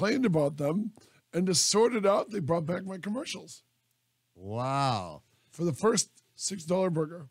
complained about them, and to sort it out, they brought back my commercials. Wow. For the first $6 burger.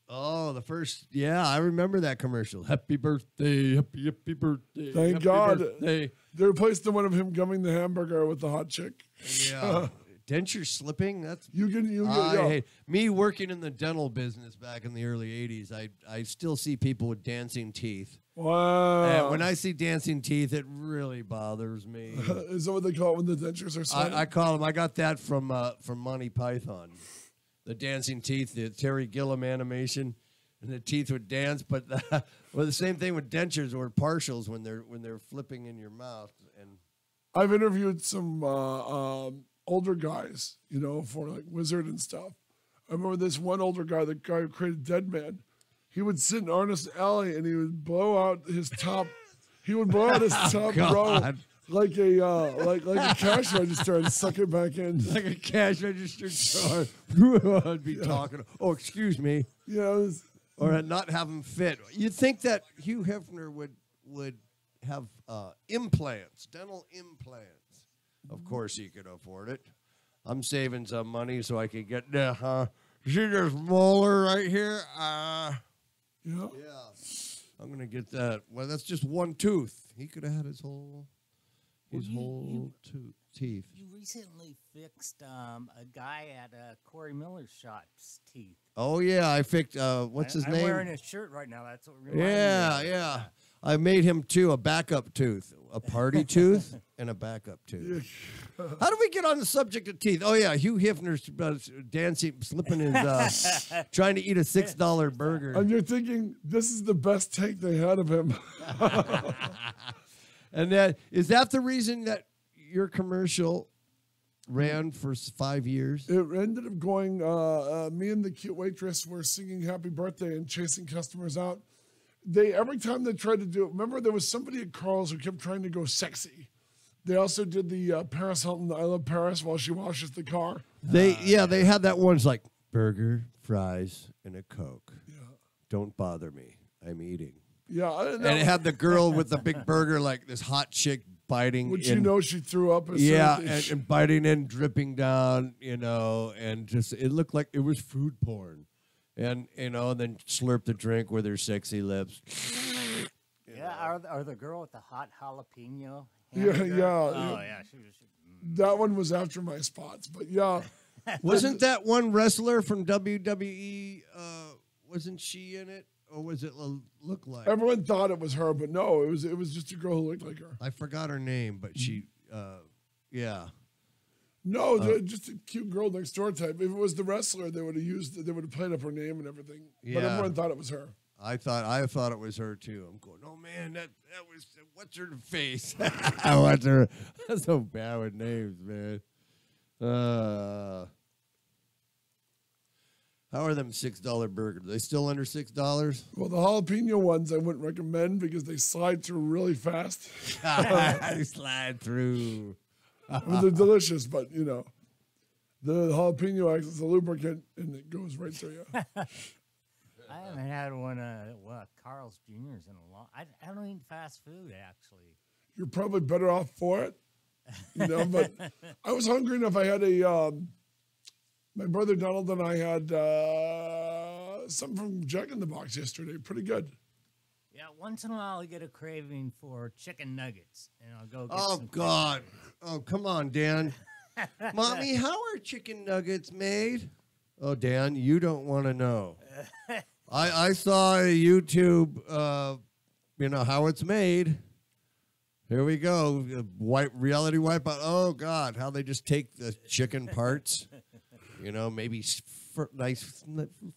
Oh, the first, yeah, I remember that commercial. Happy birthday, happy birthday. Thank happy God. Birthday. They replaced the one of him gumming the hamburger with the hot chick. Yeah. Denture slipping? That's you get hate me working in the dental business back in the early 80s. I still see people with dancing teeth. Wow. And when I see dancing teeth, it really bothers me. Is that what they call it when the dentures are sweating? I call them. I got that from Monty Python. The dancing teeth, the Terry Gilliam animation, and the teeth would dance. But well, the same thing with dentures or partials when they're flipping in your mouth. And I've interviewed some older guys, for like Wizard and stuff. I remember this one older guy, the guy who created Dead Man. He would sit in Artist Alley and he would blow out his top. He would blow out his top row like a cash register and suck it back in. Like a cash register jar. I'd be talking. Oh, excuse me. Yeah. Or not have them fit. You'd think that Hugh Hefner would have implants, dental implants. Of course he could afford it. I'm saving some money so I could get see this molar right here? Yeah. I'm going to get that. Well, that's just one tooth. He could have had his whole teeth. You recently fixed a guy at Corey Miller's shop's teeth. Oh, yeah. I fixed, what's his name? I'm wearing his shirt right now. That's what reminded me. Yeah. I made him, too, a backup tooth. A party tooth and a backup tooth. How do we get on the subject of teeth? Oh, yeah. Hugh Hefner's dancing, slipping his, trying to eat a $6 burger. And you're thinking, this is the best take they had of him. And is that the reason that your commercial ran for 5 years? It ended up going, me and the cute waitress were singing Happy Birthday and chasing customers out. Every time they tried to do it, remember there was somebody at Carl's who kept trying to go sexy. They also did the Paris Hilton, I Love Paris, while she washes the car. They had that one. It's like burger, fries, and a Coke. Yeah. Don't bother me. I'm eating. Yeah. And it had the girl with the big burger, like this hot chick biting. Which in, she threw up. And biting in, dripping down, and just it looked like it was food porn. And, and then slurp the drink with her sexy lips. Are the girl with the hot jalapeno? Yeah. Oh, yeah. That one was after my spots, but yeah. Wasn't that one wrestler from WWE, wasn't she in it? Or was it look like? Everyone thought it was her, but no, it was just a girl who looked like her. I forgot her name, but she, yeah. No, just a cute girl next door type. If it was the wrestler, they would have played up her name and everything. Yeah. But everyone thought it was her. I thought it was her too. I'm going, oh man, that was what's her face? What's her? That's so bad with names, man. How are them $6 burgers? Are they still under $6? Well, the jalapeno ones I wouldn't recommend because they slide through really fast. They slide through. I mean, they're delicious, but the jalapeno acts as a lubricant and it goes right through you. I haven't had one Carl's Jr.'s in a long. I don't eat fast food actually. You're probably better off for it, But I was hungry enough. I had my brother Donald and I had something from Jack in the Box yesterday. Pretty good. Yeah, once in a while I get a craving for chicken nuggets, and I'll go get some. Oh, God. Oh, come on, Dan. Mommy, how are chicken nuggets made? Oh, Dan, you don't want to know. I saw YouTube, how it's made. Here we go. Reality wipeout. Oh, God, how they just take the chicken parts, maybe nice,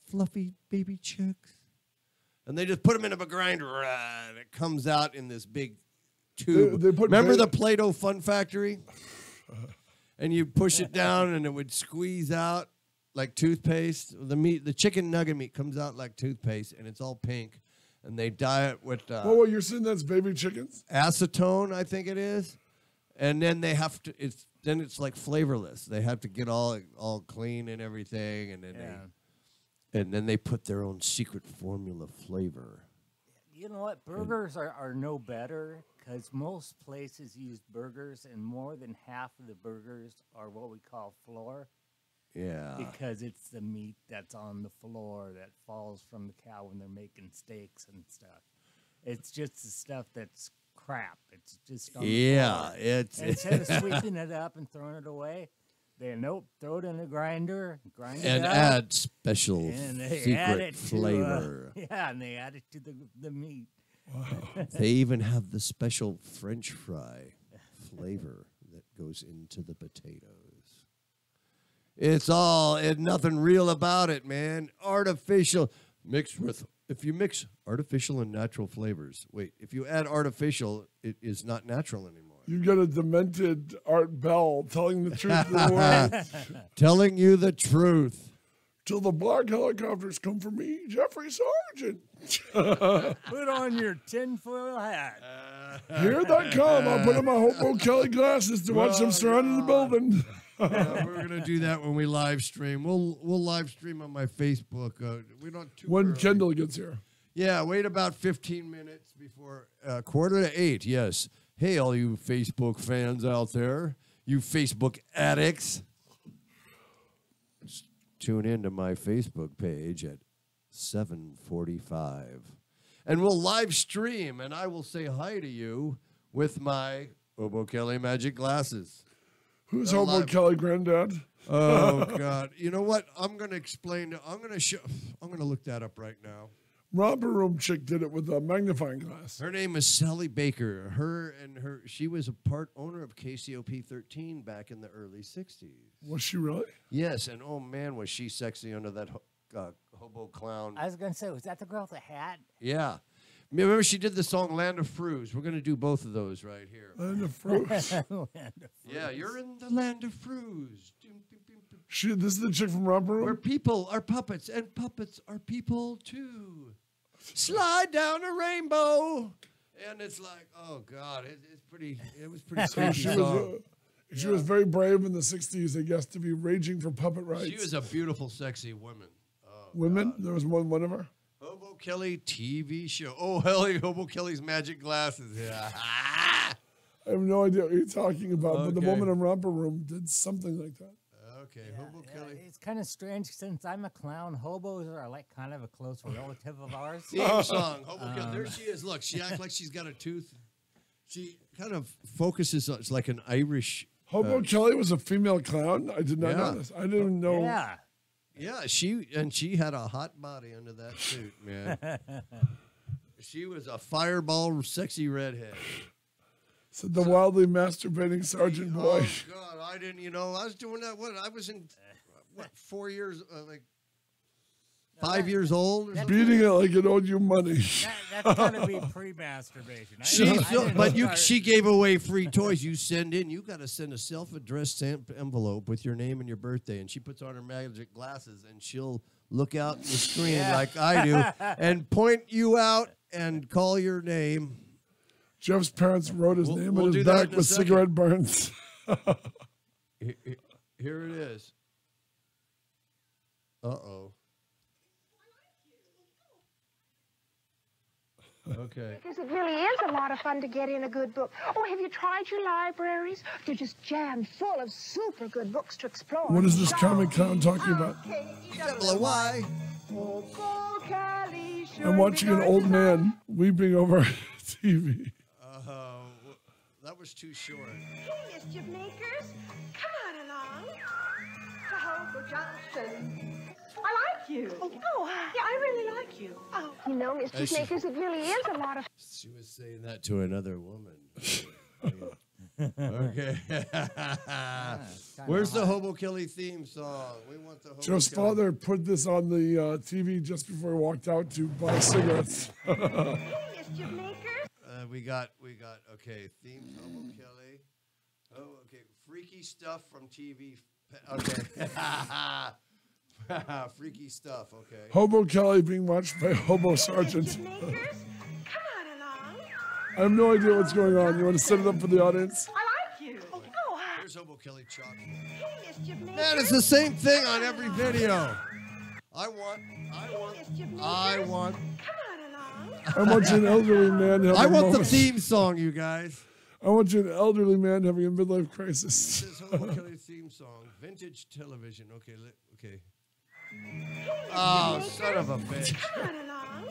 fluffy baby chicks. And they just put them in a grinder, and it comes out in this big tube. Remember the Play-Doh Fun Factory? And you push it down, and it would squeeze out like toothpaste. The chicken nugget meat comes out like toothpaste, and it's all pink. And they dye it with you're saying that's baby chickens? Acetone, I think it is. And then they have to. It's like flavorless. They have to get all clean and everything, and then they put their own secret formula flavor. You know what? Burgers are no better because most places use burgers, and more than half of the burgers are what we call floor. Yeah. Because it's the meat that's on the floor that falls from the cow when they're making steaks and stuff. It's just the stuff that's crap. It's just on the floor. It's Instead of sweeping it up and throwing it away, they throw it in a grinder, grind it and up, add special and they secret add it flavor. and they add it to the meat. They even have the special French fry flavor that goes into the potatoes. It's nothing real about it, man. Artificial mixed with, if you mix artificial and natural flavors. Wait, if you add artificial, it is not natural anymore. You get a demented Art Bell telling the truth of the world. Telling you the truth. Till the black helicopters come for me, Jeffrey Sargent. Put on your tinfoil hat. Here they come. I'll put on my Hobo Kelly glasses to watch them surrounding the building. Yeah, we're gonna do that when we live stream. We'll live stream on my Facebook. We don't too When early. Kendall gets here. Yeah, wait about 15 minutes before 7:45. Yes. Hey, all you Facebook fans out there, you Facebook addicts, tune into my Facebook page at 7:45, and we'll live stream, and I will say hi to you with my Hobo Kelly magic glasses. Who's Hobo Kelly, Granddad? Oh God! You know what? I'm gonna explain. I'm gonna look that up right now. Romper Room chick did it with a magnifying glass. Her name is Sally Baker. She was a part owner of KCOP 13 back in the early 60s. Was she really? Yes, and oh man, was she sexy under that hobo clown. I was going to say, was that the girl with the hat? Yeah. Remember she did the song Land of Fruits. We're going to do both of those right here. Land of Fruits. Yeah, you're in the Land of Fruits. This is the chick from Romper Room? Where people are puppets, and puppets are people too. Slide down a rainbow. And it's like, oh God, it was pretty creepy. She was very brave in the 60s, I guess, to be raging for puppet rights. She was a beautiful, sexy woman. Oh, Women? God. There was one of her? Hobo Kelly TV show. Oh, hell, Hobo Kelly's magic glasses. Yeah. I have no idea what you're talking about, but the Okay. woman in Romper Room did something like that. Okay, Hobo Kelly. It's kind of strange since I'm a clown. Hobos are like kind of a close relative of ours. Theme song. Hobo Kelly. There she is. Look, she acts like she's got a tooth. She kind of focuses on, it's like an Irish. Hobo Kelly was a female clown? I did not know this. I didn't even know. Yeah. Yeah, she had a hot body under that suit, man. She was a fireball, sexy redhead. Said the wildly masturbating Sergeant Boy. Oh God, I didn't. I was doing that. I was in 4 years, 5 years old. Or something? Beating it like it owed you money. That's got to be pre-masturbation. She gave away free toys. You send in. You got to send a self-addressed envelope with your name and your birthday. And she puts on her magic glasses, and she'll look out in the screen like I do, and point you out and call your name. Jeff's parents wrote his name on his back with cigarette burns. Here it is. Uh-oh. Okay. Because it really is a lot of fun to get in a good book. Oh, have you tried your libraries? They're just jammed full of super good books to explore. What is this comic clown talking about? Why? I'm watching an old man weeping over TV. That was too short. Hey, mischief makers, come on along to Hobo Junction. I like you. Oh, yeah, I really like you. Oh, you know, mischief makers, it really is a lot of. She was saying that to another woman. Okay. Where's the Hobo Kelly theme song? We want the Hobo Joe's Kelly. father put this on the TV just before he walked out to buy cigarettes. Hey, mischief makers. We got, okay, theme Hobo Kelly. Oh, okay, freaky stuff from TV. Okay. Freaky stuff, okay. Hobo Kelly being watched by Hobo Sergeant. Mischief makers, come on along. I have no idea what's going on. You want to set it up for the audience? I like you. Oh, Here's Hobo Kelly chocolate. hey, mischief makers. Man, it's the same thing on every video. I want. Mischief makers. I want. Come on along. I want you an elderly man having I want the moment. theme song, you guys. I want you an elderly man having a midlife crisis. This Hobo Kelly theme song, vintage television. Okay, okay. Oh, son of a bitch. Come on along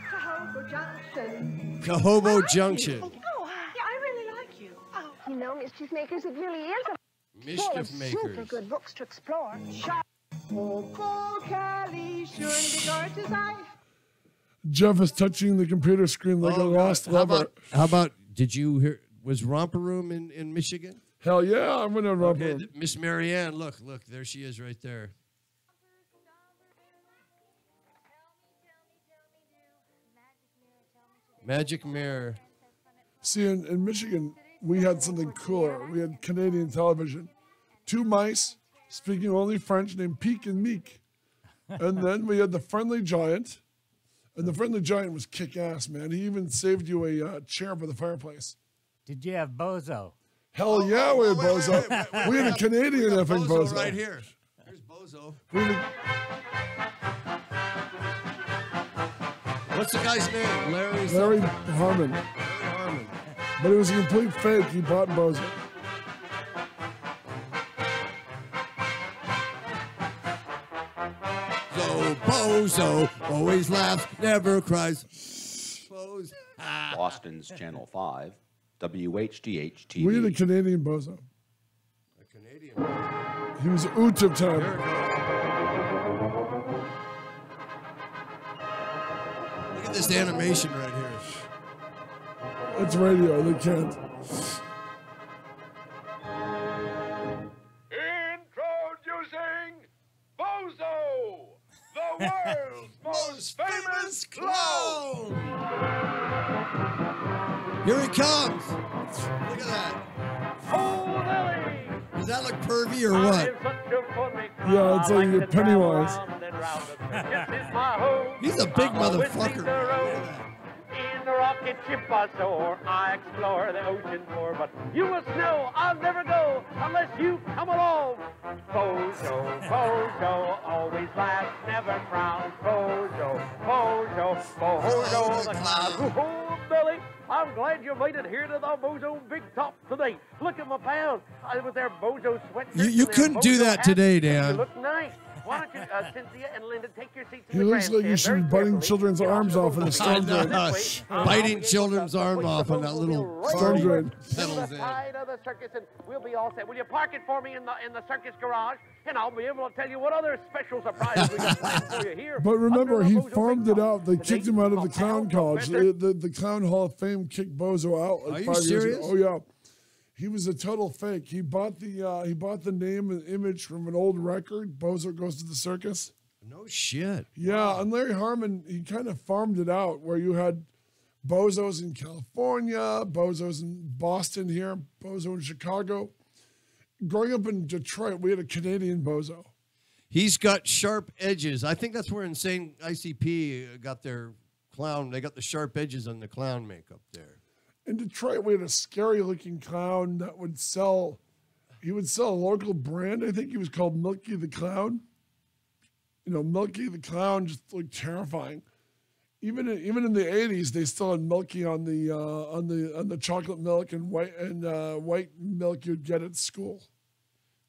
to Hobo Junction. Cahobo Junction. Oh, yeah, I really like you. Oh, you know, Mischief Makers, it really is a Mischief super Makers. good books to explore. Hobo Kelly, sure and be gorgeous, Jeff is touching the computer screen like a lost How lover. about, did you hear, was Romper Room in Michigan? Hell yeah, I'm gonna rub Okay, him. Miss Marianne, look, there she is right there. Magic Mirror. See, in Michigan, we had something cooler. We had Canadian television. 2 mice speaking only French named Peek and Meek. And then we had the Friendly Giant. And the Friendly Giant was kick-ass, man. He even saved you a chair for the fireplace. Did you have Bozo? Hell yeah, we had wait, Bozo. wait, We had a Canadian effing Bozo. right here. Here's Bozo. We had What's the guy's name? Larry Harmon. Harmon. But it was a complete fake. He bought Bozo. So Bozo always laughs, never cries. Bozo. Boston's Channel 5, WHDH We had a TV. Canadian Bozo. A Canadian. He was oot of There time. it goes. Look at this animation right here. It's radio. They can't. Introducing Bozo, the world's most famous clown. Here he comes. Look at that. Oh, Lily, Does that look pervy or I what? am such a funny clown. Yeah, it's like I you're can travel Pennywise. round and round the circus is my home. He's a big I'm always motherfucker. seeing the Look road. at that. In the rocket ship I soar, I explore the ocean floor, but you must know I'll never go unless you come along. Bozo, Bozo, always laughs, never frowns. Bozo, Bozo, Bozo the clown. Oh, Billy, I'm glad you made it here to the Bozo Big Top today. Look at my pound. I was there, Bozo sweatshirt. You couldn't do that today, Dan. You look nice. Why don't you, Cynthia and Linda, take your seats He in the looks like you grandstand should very be biting carefully. children's Get arms off in the storm drain. Biting children's arm off on that little Storm drain. pedals the in. side of the circus, and we'll be all set. Will you park it for me in the circus garage, and I'll be able to tell you what other special surprises we got planned for you here. But remember, under he the Bozo farmed Big it Top. out. They kicked him out of the clown college. Professor. The Clown Hall of Fame kicked Bozo out like Are you 5 years serious? ago. Oh yeah, he was a total fake. He bought the name and image from an old record. Bozo Goes to the Circus. No shit. Yeah, and Larry Harmon, he kind of farmed it out where you had Bozos in California, Bozos in Boston here, Bozo in Chicago. Growing up in Detroit, we had a Canadian Bozo. He's got sharp edges. I think that's where Insane ICP got their clown. They got the sharp edges on the clown makeup there. In Detroit, we had a scary looking clown that would sell, he would sell a local brand. I think he was called Milky the Clown. You know, Milky the Clown just looked terrifying. Even in the 80s, they still had Milky on the chocolate milk and white milk you'd get at school.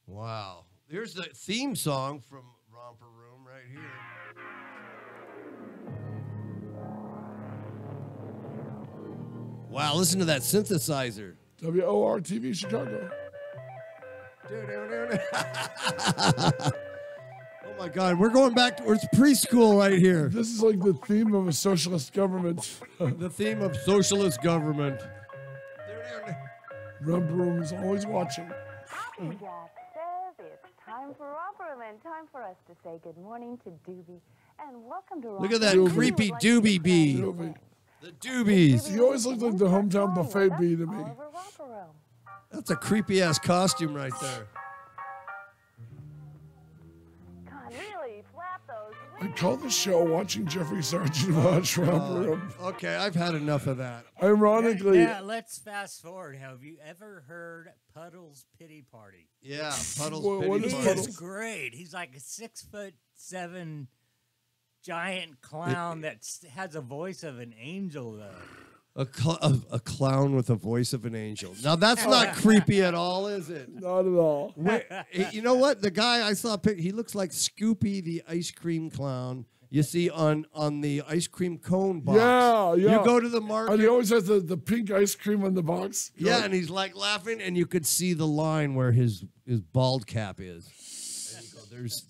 Wow. Here's the theme song from Romper Room right here. Wow, listen to that synthesizer. WOR TV Chicago. Oh my God, we're going back to it's preschool right here. This is like the theme of a socialist government. The theme of socialist government. Rump Room is always watching. Happy Jack says it's time for Romper Room and time for us to say good morning to Doobie and welcome to Romper Look at that Room. creepy Like Doobie bee. Doobie. The Doobies. He always looked like the hometown buffet bee to me. All over Romper Room. That's a creepy ass costume right there. God, really flap those I wings. call the show Watching Jeffrey Sargent Watch Romp Room. Okay, I've had enough of that. Ironically, Yeah, let's fast forward. Have you ever heard Puddle's Pity Party? Yeah, Puddle's What Pity is He Party. Puddles? is great. He's like a 6'7" giant clown that has a voice of an angel, though. A clown with a voice of an angel. Now, that's not creepy at all, is it? Not at all. You know what? The guy I saw, he looks like Scoopy the ice cream clown. You see on the ice cream cone box. Yeah. You go to the market. And he always has the pink ice cream on the box. Yeah, and he's like laughing, and you could see the line where his bald cap is. And you go,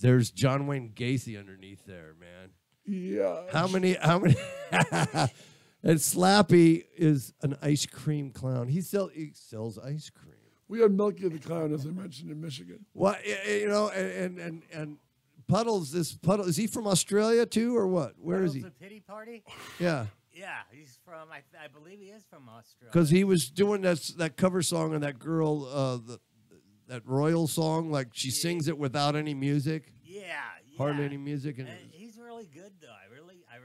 there's John Wayne Gacy underneath there, man. Yeah. How many? And Slappy is an ice cream clown. He sells ice cream. We had Milky the Clown, as I mentioned, in Michigan. Well, you know, and Puddles, is he from Australia too, or what? Where is he? The Pity Party? Yeah. Yeah, he's from, I believe he is from Australia. Because he was doing that cover song on that girl, that Royal song, like she sings it without any music. Yeah. Hardly any music. And he's really good, though. I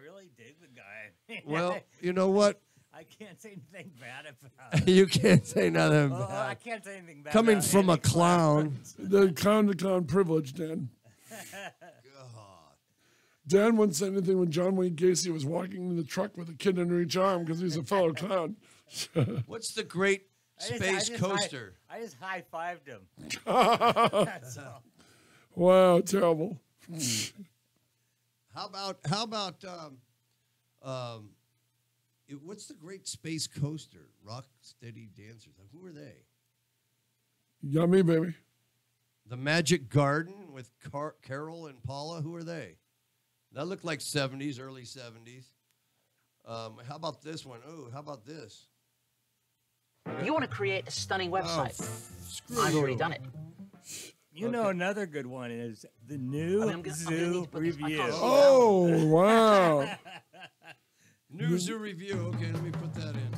really dig the guy. Well, you know what? I can't say anything bad about him. You can't say nothing Oh, bad. I can't say anything bad Coming about from a any clown. The clown privilege, Dan. Dan wouldn't say anything when John Wayne Gacy was walking in the truck with a kid under each arm because he's a fellow clown. What's the great space coaster? I just high-fived him. That's all. Wow, terrible. How about what's the great space coaster? Rock Steady Dancers. Who are they? Yummy, baby. The Magic Garden with Carol and Paula. Who are they? That looked like 70s, early 70s. How about this one? Oh, how about this? You want to create a stunning website. I've already done it. You know, another good one is the new Zoo Review. Oh, wow. New Zoo Review. Okay, let me put that in.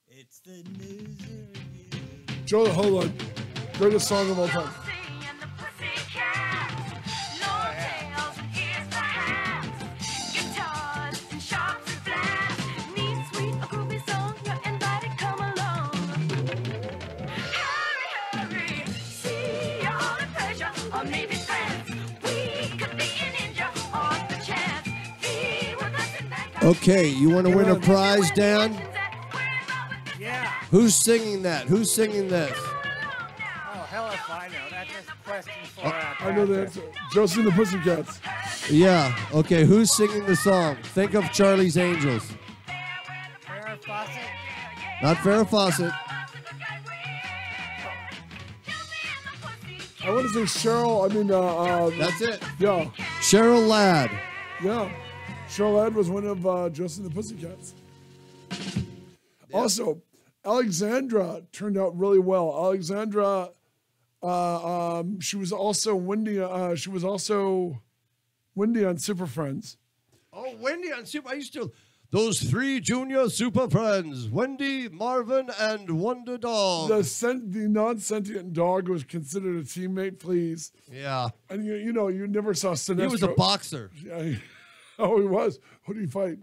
It's the new Zoo Review. Joe, hold on. Greatest song of all time. Okay, you want to win a prize, Dan? Yeah. Who's singing that? Who's singing this? Oh, hell if I know. That's just a question for I know the answer. Josie the Pussycats. Yeah. Okay, who's singing the song? Think of Charlie's Angels. Farrah Fawcett. Not Farrah Fawcett. I want to say Cheryl. That's it. Yeah. Cheryl Ladd. Yeah. Cheryl Ladd was one of Josie the Pussycats. Yeah. Also, Alexandra turned out really well. Alexandra, she was also Wendy. She was also Wendy on Super Friends. Oh, Wendy on Super. I used to. Those three junior super friends, Wendy, Marvin, and Wonder Dog. The non-sentient dog was considered a teammate, please. Yeah. And you never saw Sinestro. He was a boxer. Yeah. Oh, he was. Who did he fight?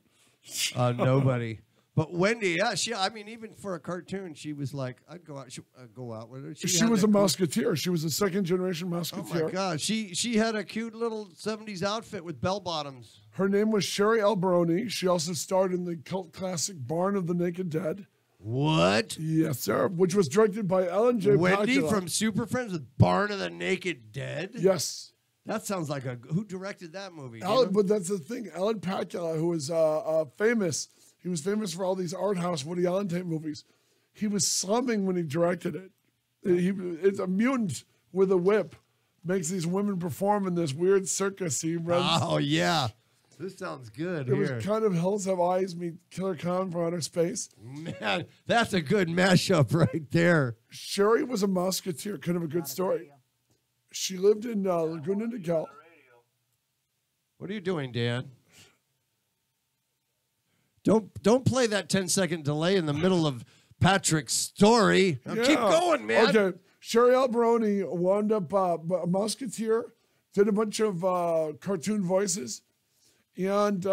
Nobody. But Wendy, yeah, even for a cartoon, she was like, I'd go out with her. She was a musketeer. She was a second-generation musketeer. Oh, my God. She had a cute little 70s outfit with bell-bottoms. Her name was Sherry Alberoni. She also starred in the cult classic Barn of the Naked Dead. What? Yes, sir. Which was directed by Ellen J. Wendy Pacula. from Super Friends with Barn of the Naked Dead? Yes. That sounds like who directed that movie? But that's the thing. Ellen Pacula, who was famous. He was famous for all these art house Woody Allen type movies. He was slumming when he directed it. It's a mutant with a whip. Makes these women perform in this weird circus he runs. Oh, yeah. This sounds good. It was kind of Hills Have Eyes meet Killer Khan from Outer Space. Man, that's a good mashup right there. Sherry was a musketeer, kind of a good story. She lived in Laguna Niguel. What are you doing, Dan? Don't play that 10-second delay in the middle of Patrick's story. Now keep going, man. Okay. Sherry Alberoni wound up a musketeer, did a bunch of cartoon voices, and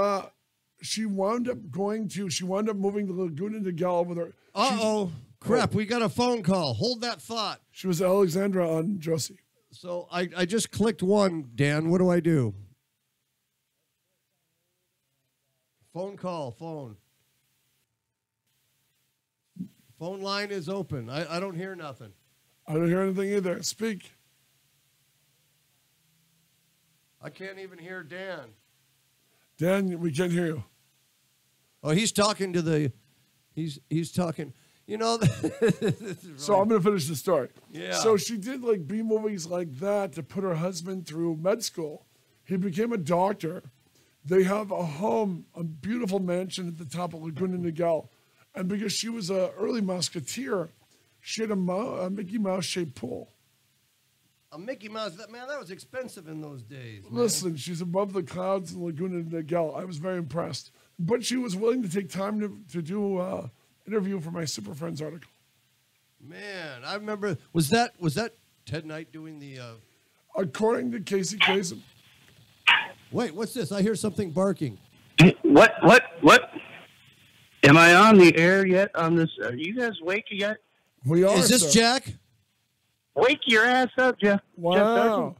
she wound up moving to Laguna Niguel with her. Uh-oh. Crap, we got a phone call. Hold that thought. She was Alexandra on Josie. So I just clicked one, Dan. What do I do? Phone call, phone. Phone line is open. I don't hear nothing. I don't hear anything either. Speak. I can't even hear Dan. Dan, we can't hear you. Oh, he's talking to the. He's talking. You know. So I'm going to finish the story. Yeah. So she did like B movies like that to put her husband through med school. He became a doctor. They have a home, a beautiful mansion at the top of Laguna Niguel. And because she was an early musketeer, she had a Mickey Mouse shaped pool. A Mickey Mouse, that was expensive in those days. Man. Listen, she's above the clouds in Laguna Niguel. I was very impressed. But she was willing to take time to do an interview for my Super Friends article. Man, I remember. Was that Ted Knight doing the? According to Casey Kasem. Wait, what's this? I hear something barking. What? Am I on the air yet on this? Are you guys awake yet? We are. Is this Jack? Wake your ass up, Jeff. Wow.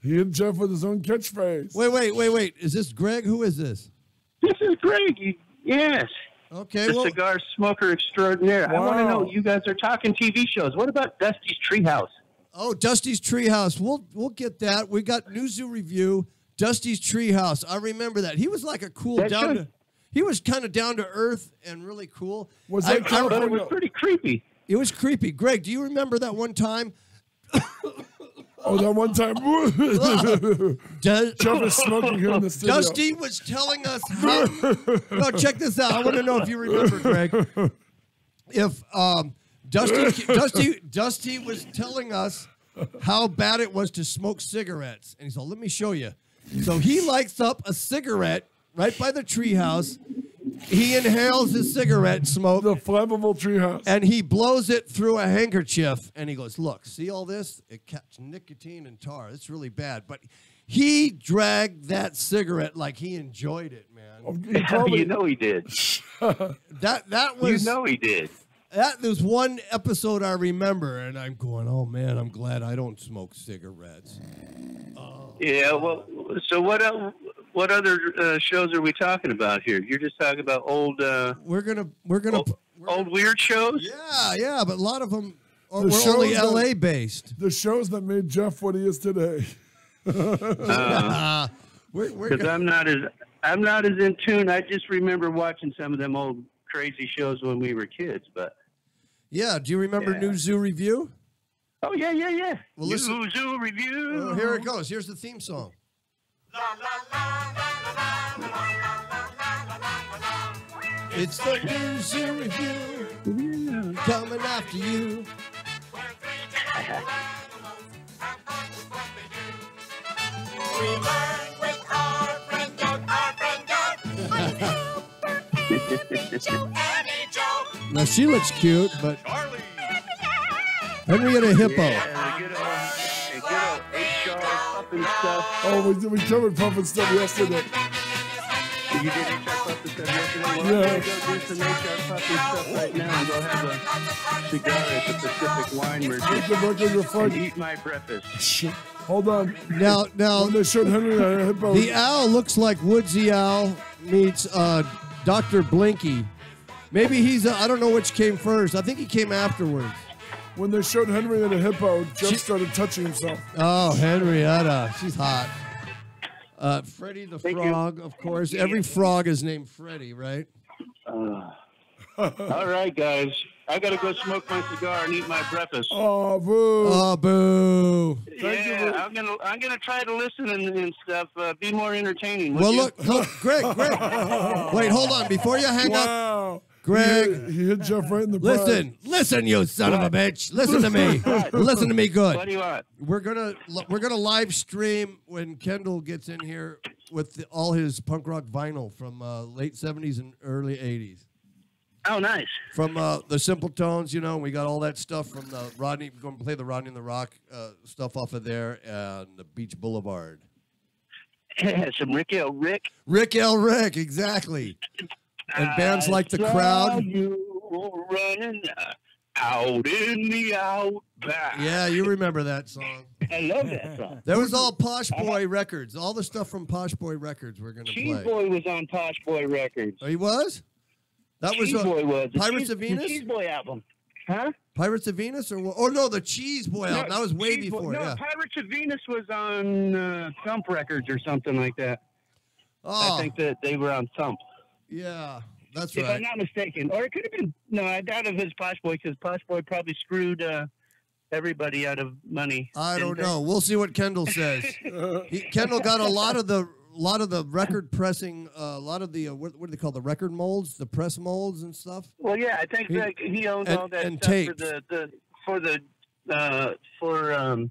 He hit Jeff with his own catchphrase. Wait. Is this Greg? Who is this? This is Greg. Yes. Okay. The cigar smoker extraordinaire. Wow. I want to know, you guys are talking TV shows. What about Dusty's Treehouse? Oh, Dusty's Treehouse. We'll get that. We got New Zoo Review, Dusty's Treehouse. I remember that. He was like a cool he was kind of down to earth and really cool. Was that but it was pretty creepy. It was creepy. Greg, do you remember that one time? Oh, that one time. Jeff was smoking here in the studio. Dusty was telling us how. No, check this out. I want to know if you remember, Greg. If Dusty was telling us how bad it was to smoke cigarettes, and he said, "Let me show you." So he lights up a cigarette right by the treehouse. He inhales his cigarette smoke. The flammable treehouse. And he blows it through a handkerchief. And he goes, look, see all this? It catches nicotine and tar. It's really bad. But he dragged that cigarette like he enjoyed it, man. You know he did. That was. You know he did. That was one episode I remember, and I'm going, oh, man, I'm glad I don't smoke cigarettes. Yeah, well, so what other shows are we talking about here? You're just talking about old we're gonna old weird shows? Yeah, but a lot of them were only LA based. The shows that made Jeff what he is today. Because I'm not as in tune. I just remember watching some of them old crazy shows when we were kids, but yeah, do you remember New Zoo Review? Oh, yeah. Well, New listen. Zoo Review. Here it goes. Here's the theme song. It's the New Zoo Review coming after you. We learn with our friend Joe. Now she looks cute, but Henrietta Hippo. Yeah, good old HR Puff and stuff. Oh, we covered Puff and stuff yesterday. You did HR Puff and stuff yesterday? Well, Yeah. I'm going to go do some HR Puff and stuff right now and go have a cigar at the Pacific Wine Merchant and eat my breakfast. Hold on. Now, when they showed Henrietta Hippo. the owl looks like Woodsy Owl meets Dr. Blinky. Maybe he's, I don't know which came first. I think he came afterwards. When they showed Henrietta Hippo, Jeff started touching himself. Oh, Henrietta. She's hot. Freddie the Thank Frog, you. of course. Every frog is named Freddie, right? All right, guys. I got to go smoke my cigar and eat my breakfast. Oh, boo. Oh, boo. Yeah, I'm gonna try to listen and stuff. Be more entertaining. Well, would you? look, Greg. Wait, hold on. Before you hang up, Wow. Greg. He hit Jeff right in the pride. Listen, you son of a bitch. Listen to me. Listen to me good. What do you want? We're gonna live stream when Kendall gets in here with all his punk rock vinyl from late 70s and early 80s. Oh, nice. From the Simple Tones, you know, we got all that stuff from the Rodney. We're going to play the Rodney and the Rock stuff off of there and the Beach Boulevard. Some Rick L. Rick. Rick L. Rick, exactly. And bands like The Crowd. You running out in the outback. Yeah, you remember that song. I love that song. That was all Posh Boy Records. All the stuff from Posh Boy Records we're going to play. Cheese Boy was on Posh Boy Records. Oh, he was? That Cheese was Boy was. Pirates of Venus? The Cheese Boy album. Huh? Pirates of Venus? Or no, the Cheese Boy album. That was way Cheese Boy- before. No, Yeah. Pirates of Venus was on Thump Records or something like that. Oh, I think that they were on Thump. yeah. That's If I'm right. not mistaken. Or it could have been, no, I doubt it was Posh Boy because Posh Boy probably screwed everybody out of money. I didn't don't they? know. We'll see what Kendall says. Kendall got a lot of the record pressing, a lot of the what do they call the record molds, the press molds and stuff. Well, yeah, I think that he owns all that and stuff tapes. for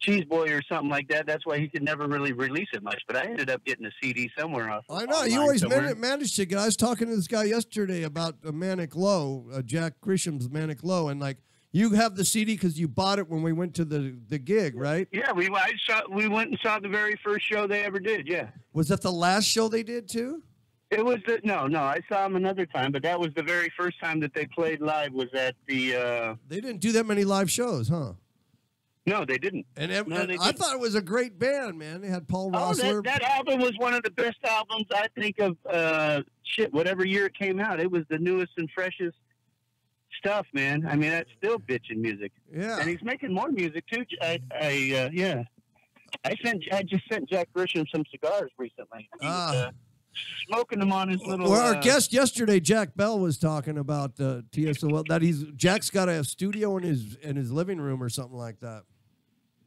Cheese Boy or something like that. That's why he could never really release it much. But I ended up getting a CD somewhere off. I know online you always somewhere. managed to get. I was talking to this guy yesterday about Manic Low, Jack Grisham's Manic Low, and like you have the CD because you bought it when we went to the gig, right? Yeah, we went and saw the very first show they ever did. Yeah. Was that the last show they did too? It was no. I saw them another time, but that was the very first time that they played live. Was at the. They didn't do that many live shows, huh? No, they didn't. And, No, they I didn't. thought it was a great band, man. They had Paul Oh, Rossler. that album was one of the best albums I think of. Whatever year it came out, it was the newest and freshest stuff, man. I mean, that's still bitchin' music. Yeah. And he's making more music too. Yeah. I just sent Jack Grisham some cigars recently. He's smoking them on his little. Well, our guest yesterday, Jack Bell, was talking about TSOL that Jack's got a studio in his living room or something like that.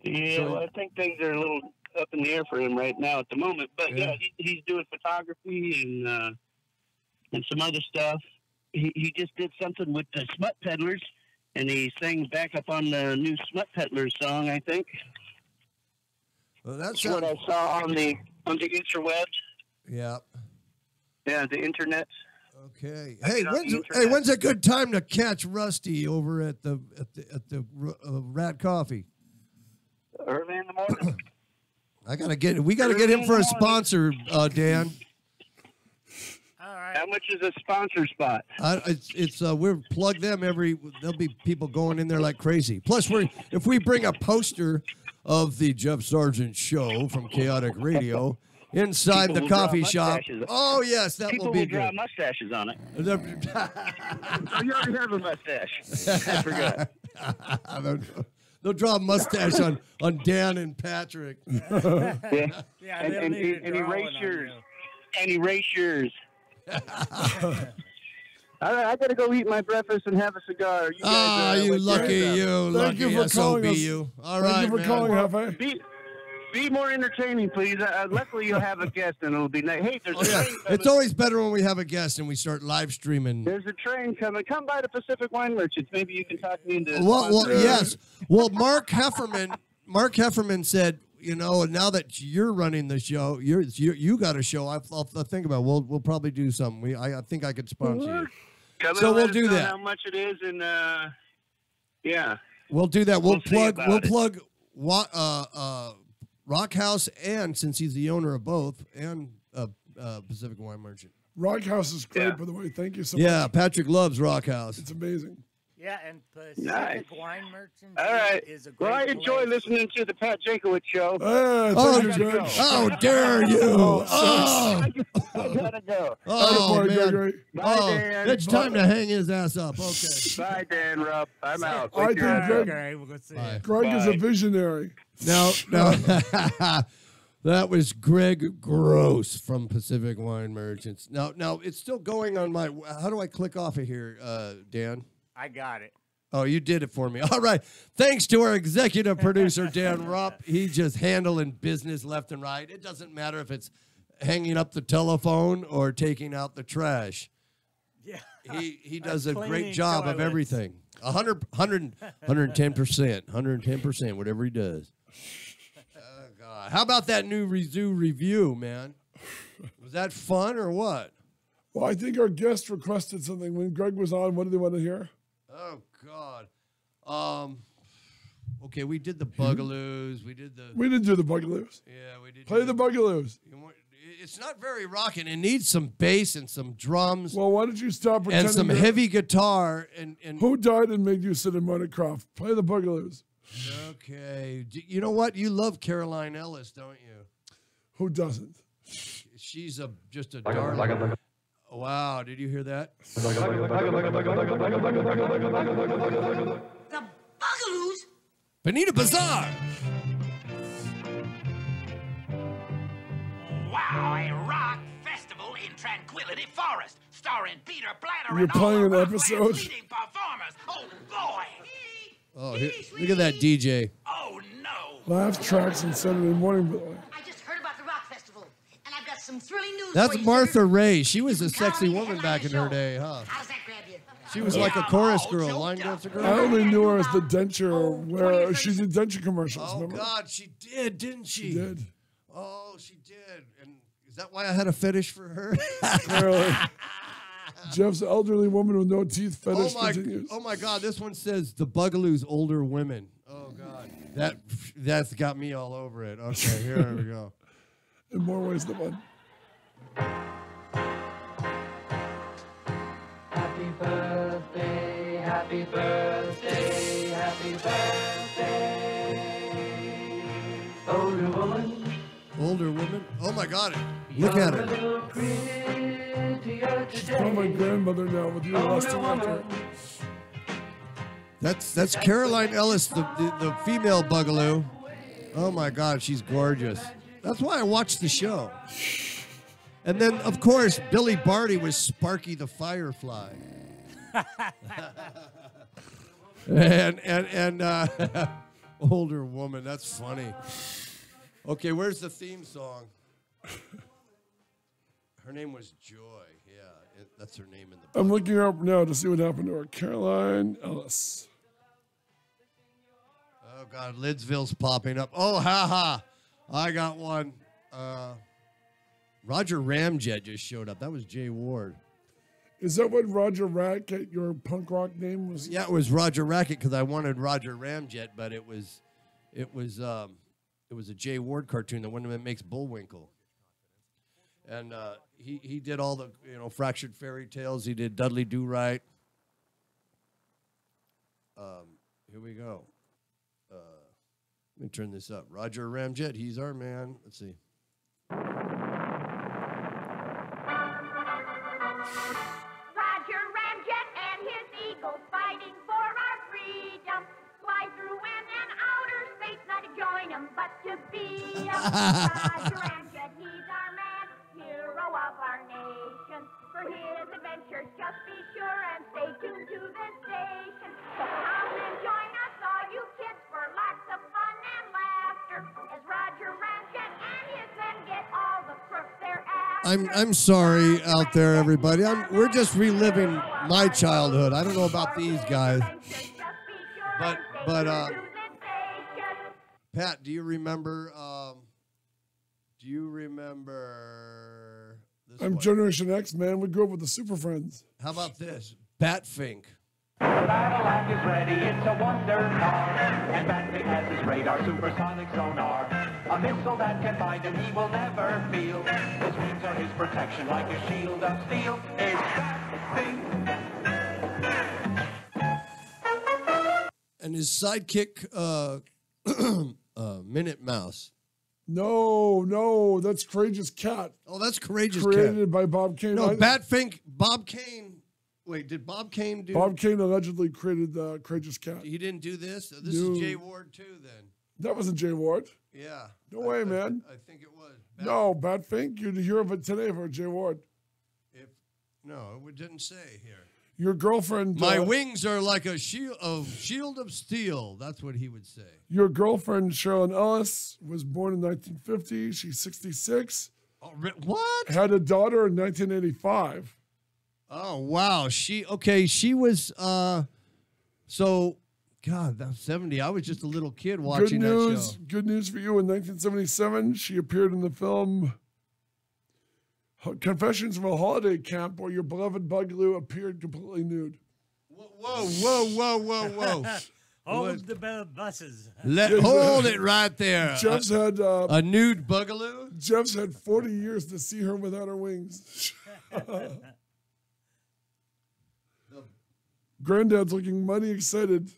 Yeah, So- well, I think things are a little up in the air for him right now at the moment. But yeah, he's doing photography and some other stuff. He just did something with the Smut Peddlers, and he sang back up on the new Smut Peddlers song, I think. Well, that's what I saw on the interwebs. Yeah. Yeah, the internet. Okay. Hey, when's a good time to catch Rusty over at the Rat Coffee? Early in the morning. We gotta get him for a sponsor, Dan. How much is a sponsor spot? We'll plug them there'll be people going in there like crazy. Plus if we bring a poster of the Jeff Sargent show from Chaotic Radio inside People the will draw coffee shop. mustaches. Oh yes, that People will be will draw good. mustaches on it. Oh, you already have a mustache. I forgot. They'll draw a mustache on Dan and Patrick. Yeah. Yeah, and erase yours. And erase yours. All right, I gotta go eat my breakfast and have a cigar. You guys, you lucky you. Thank you for calling us. you. All right, Thank you for man. calling, Hefe. Be more entertaining, please. Luckily, you'll have a guest, and it'll be nice. Hey, there's a train coming. It's always better when we have a guest and we start live streaming. There's a train coming. Come by the Pacific Wine Merchants. Maybe you can talk me into. Well, yes. Well, Mark Hefferman said, now that you're running the show, you got a show. I'll think about it. We'll probably do something. I think I could sponsor you. Come So and we'll let us do know that. How much it is, and yeah. We'll do that. We'll see We'll about it. plug Rock House, and since he's the owner of both, and Pacific Wine Merchant. Rock House is great, by the way. Thank you so much. Yeah, Patrick loves Rock House. It's amazing. Yeah, and Pacific Nice. Wine Merchant All right. is a great Well, I enjoy place. listening to the Pat Jankowicz show. Thank you, Greg. How dare you? Oh, I gotta go. oh Attaboy, man. Gregory. Bye, Oh, Dan. it's time to hang his ass up. Okay. Bye, Dan Rupp. I'm out. I Take care. think Greg, Okay, we'll go see Bye. you. Greg is a visionary. No. That was Greg Gross from Pacific Wine Merchants. Now it's still going on my. How do I click off of here, Dan? I got it. Oh, you did it for me. All right. Thanks to our executive producer, Dan Rupp. He's just handling business left and right. It doesn't matter if it's hanging up the telephone or taking out the trash. Yeah. He does a Cleaning great job of toilets. everything. 110%. 110%, whatever he does. Oh, God. How about that new Rizoo review, man? Was that fun or what? Well, I think our guest requested something when Greg was on. What did they want to hear? Oh, God. Okay, we did the Bugaloos. We did the... We didn't do the Bugaloos. Yeah, we did. Play the Bugaloos. It's not very rocking. It needs some bass and some drums. Well, why don't you stop pretending? And some that- heavy guitar. And Who died and made you sit in Monocroft? Play the Bugaloos. Okay. You know what? You love Caroline Ellis, don't you? Who doesn't? She's just a darling. Wow, did you hear that? The Bugaloos? Benita Bazaar. Wow, a rock festival in Tranquility Forest, starring Peter Blatter You're and all playing of an Rockland's episode? leading performers. Oh boy! Oh, look at that DJ. Oh no! Laugh tracks on Saturday morning, by the way. I just heard about the rock festival, and I've got some thrilling news for That's you, Martha sir. Ray. She was a You can count sexy on me to woman headline back the in her show. day, huh? How does that grab you? She was like a chorus girl, line dancer girl. I only knew her as the denture, where she did denture commercials. Oh, remember? God, she did, didn't she? She did. Oh, she did. And is that why I had a fetish for her? Clearly. Jeff's elderly woman with no teeth fetish continues. Oh my God! This one says the Bugaloos older women. Oh God, that's got me all over it. Okay, here we go. In more ways than one. Happy birthday, happy birthday, happy birthday. Older woman. Older woman. Oh my God! Look at her. She's probably my grandmother now with you lusting after her. That's Caroline Ellis, the female Bugaloo. Oh my God, she's gorgeous. That's why I watched the show. And then, of course, Billy Barty was Sparky the Firefly. and older woman. That's funny. Okay, where's the theme song? Her name was Joy. Yeah, that's her name in the book. I'm looking her up now to see what happened to her. Caroline Ellis. Oh, God, Lidsville's popping up. Oh, ha. I got one. Roger Ramjet just showed up. That was Jay Ward. Is that what Roger Racket, your punk rock name was? Yeah, it was Roger Racket because I wanted Roger Ramjet, but it was a Jay Ward cartoon, the one that makes Bullwinkle. And he did all the Fractured Fairy Tales. He did Dudley Do Right. Here we go. Let me turn this up. Roger Ramjet, he's our man. Let's see. Roger Ramjet and his eagles fighting for our freedom. Fly through wind and outer space, not to join them, but to be 'em. Roger Ramjet, he's our man, hero of our nation. For his adventures, just be sure and stay tuned to this station. So come and join us, all you kids, for lots of fun and laughter. As Roger Ramjet and his men get all the crooks they're after. I'm sorry out there, everybody. We're just reliving my childhood. I don't know about these guys, but Pat, do you remember? This I'm one? Generation X, man. We grew up with the Super Friends. How about this? Batfink. The battle act is ready, it's a wonder car. And Batman has his radar, supersonic sonar. A missile that can find him, he will never feel. His wings are his protection, like a shield of steel. It's Batfink. And his sidekick, Minute Mouse. No, that's Courageous Cat. Oh, that's Courageous Created Cat. by Bob Kane. No, Batfink, Bob Kane. Wait, did Bob Kane do? Bob Kane allegedly created the Courageous Cat. He didn't do this? This No. is Jay Ward, too, then. That wasn't Jay Ward. Yeah. No way, man. I think it was. No, Batfink. You'd hear of it today for Jay Ward. No, it didn't say here. Your girlfriend. My wings are like a shield of steel. That's what he would say. Your girlfriend, Sharon Ellis, was born in 1950. She's 66. Oh, what? Had a daughter in 1985. Oh, wow. She was, so, God, that was 70. I was just a little kid watching that show. Good news for you. In 1977, she appeared in the film Confessions from a Holiday Camp, where your beloved Bugaloo appeared completely nude. Whoa. Hold the buses. Hold it right there. Jeff's had a nude Bugaloo? Jeff's had 40 years to see her without her wings. Granddad's looking mighty excited.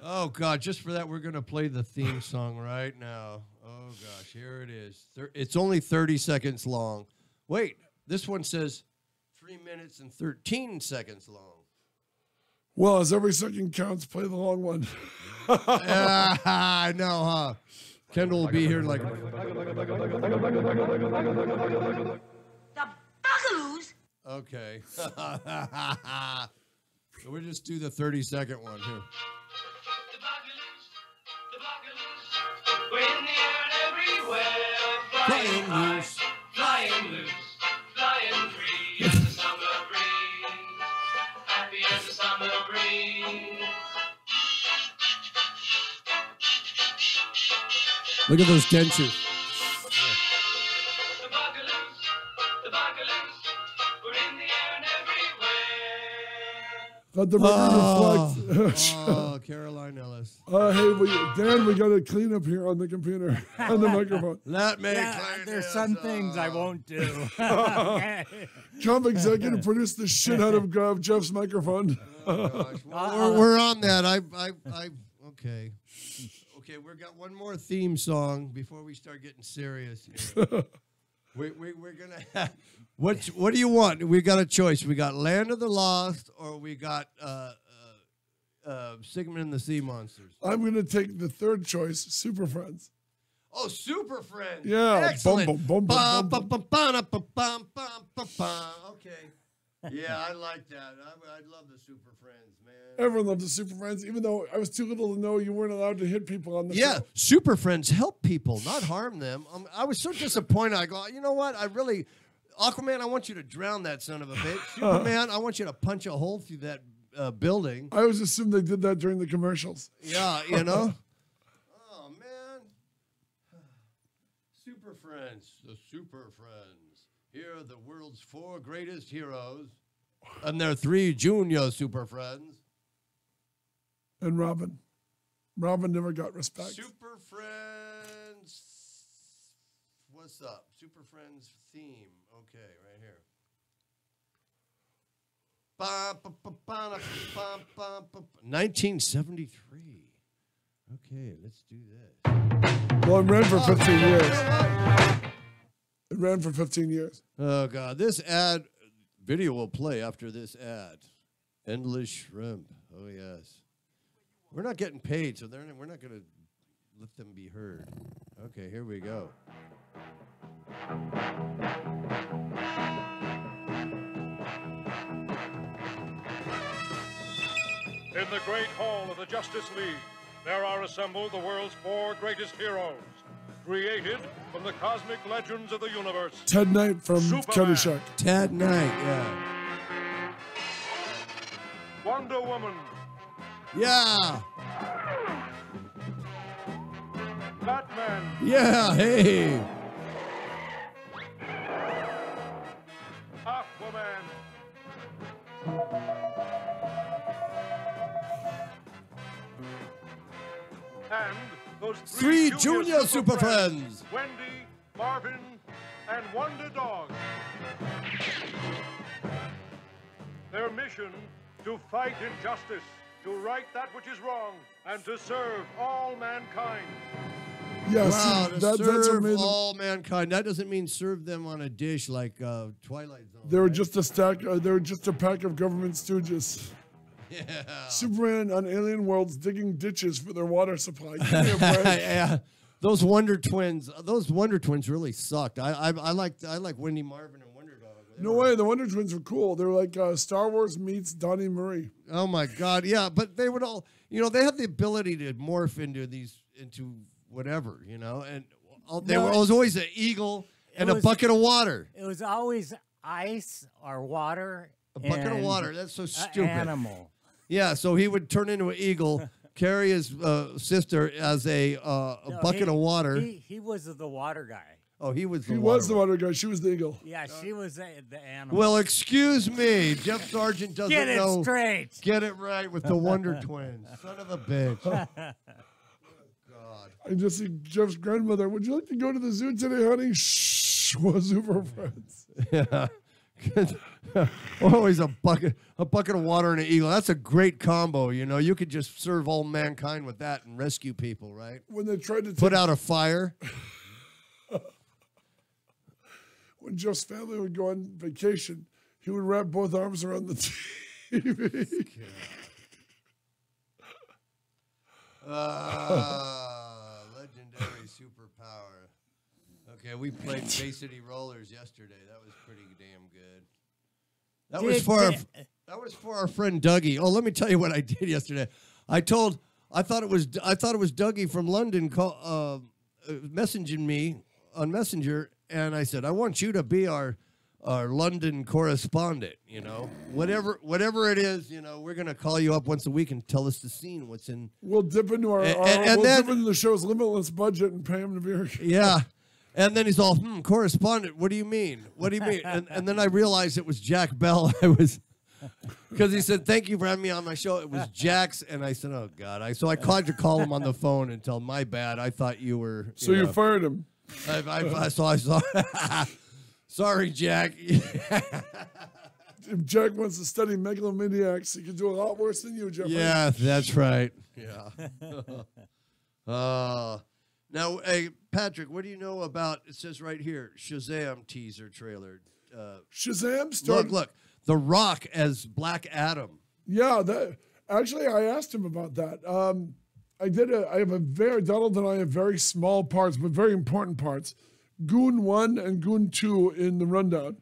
Oh, God, just for that, we're going to play the theme song right now. Oh, gosh, here it is. It's only 30 seconds long. Wait, this one says 3 minutes and 13 seconds long. Well, as every second counts, play the long one. I know, huh? Kendall will be here like... The Bugaloos? Okay. So we'll just do the 30-second one, too. We're in the air and everywhere, Flying loose. flying loose, flying free as the summer breeze, happy as the summer breeze. Look at those dentures. The Bugaloos, we're in the air and everywhere. Let the record reflect. Oh, Caroline Ellis. Hey, Dan, we got a cleanup here on the computer, on the microphone. Let me There's some things I won't do. Trump executive produced the shit out of Jeff's microphone. We're on that. Okay. Okay, we've got one more theme song before we start getting serious here. We're going to... What do you want? We got a choice. We got Land of the Lost or we got Sigmund and the Sea Monsters. I'm going to take the third choice, Super Friends. Oh, Super Friends. Yeah. Excellent. Bum, bum, bum, bum, bum. Okay. Yeah, I like that. I love the Super Friends, man. Everyone loves the Super Friends, even though I was too little to know you weren't allowed to hit people on the show. Super Friends help people, not harm them. I was so disappointed. I go, you know what? Aquaman, I want you to drown that son of a bitch. Superman, I want you to punch a hole through that building. I always assumed they did that during the commercials. Yeah, you know? Oh, man. Super Friends, the Super Friends. Here are the world's 4 greatest heroes. And their 3 junior Super Friends. And Robin. Robin never got respect. Super Friends. What's up? Super Friends theme. Okay, right here. 1973. Okay, let's do this. Well, it ran for 15 years. It ran for 15 years. Oh, God. This ad video will play after this ad. Endless Shrimp. Oh, yes. We're not getting paid, so we're not going to let them be heard. Okay, here we go. In the great hall of the Justice League, there are assembled the world's 4 greatest heroes, created from the cosmic legends of the universe. Ted Knight from Caddyshack. Ted Knight, yeah. Wonder Woman. Yeah. Batman. Yeah, hey. Aquaman. And those 3 junior Super Friends. Wendy, Marvin, and Wonder Dog. Their mission, to fight injustice, to right that which is wrong, and to serve all mankind. Yes, wow, to that's serve amazing. all mankind. That doesn't mean serve them on a dish like Twilight Zone. They were just a stack. They were just a pack of government stooges. Yeah. Superman on alien worlds digging ditches for their water supply. Give me a break. Yeah. Those Wonder Twins really sucked. I like Wendy Marvin and Wonder Dog. No way, the Wonder Twins were cool. They were like Star Wars meets Donnie Murray. Oh my God, yeah. But they would all, they had the ability to morph into whatever, and there was always an eagle and a bucket of water. It was always ice or water. A bucket of water. That's so stupid. Animal. Yeah, so he would turn into an eagle, carry his sister as a bucket of water. He was the water guy. Oh, he was the He water was the water guy. She was the eagle. Yeah, she was the animal. Well, excuse me. Jeff Sargent doesn't Get it know. straight. Get it right with the Wonder Twins. Son of a bitch. God. I just see Jeff's grandmother. Would you like to go to the zoo today, honey? Shh. Was Super Friends. Yeah. Always a bucket of water and an eagle. That's a great combo, you know. You could just serve all mankind with that and rescue people, right? When they tried to put out a fire. When Joe's family would go on vacation, he would wrap both arms around the TV. Legendary superpower. Okay, we played Bay City Rollers yesterday. That was pretty damn good. That was for our friend Dougie. Oh, let me tell you what I did yesterday. I thought it was Dougie from London messaging me on Messenger, and I said, I want you to be our London correspondent, you know. Whatever it is, you know, we're gonna call you up once a week and tell us the scene, what's in. We'll dip into dip into the show's limitless budget and pay him to be our Yeah. And then he's all, correspondent, what do you mean? What do you mean? And then I realized it was Jack Bell. Because he said, thank you for having me on my show. It was Jack's, and I said, oh, God. So I called to call him on the phone and tell him, my bad, I thought you were. You fired him. I saw. Sorry, Jack. If Jack wants to study megalomaniacs, he can do a lot worse than you, Jeffrey. Yeah, that's right. Yeah. Now, hey, Patrick, what do you know about, it says right here, Shazam teaser trailer. Shazam started. Look, The Rock as Black Adam. Yeah, actually, I asked him about that. Donald and I have very small parts, but very important parts. Goon 1 and Goon 2 in the rundown.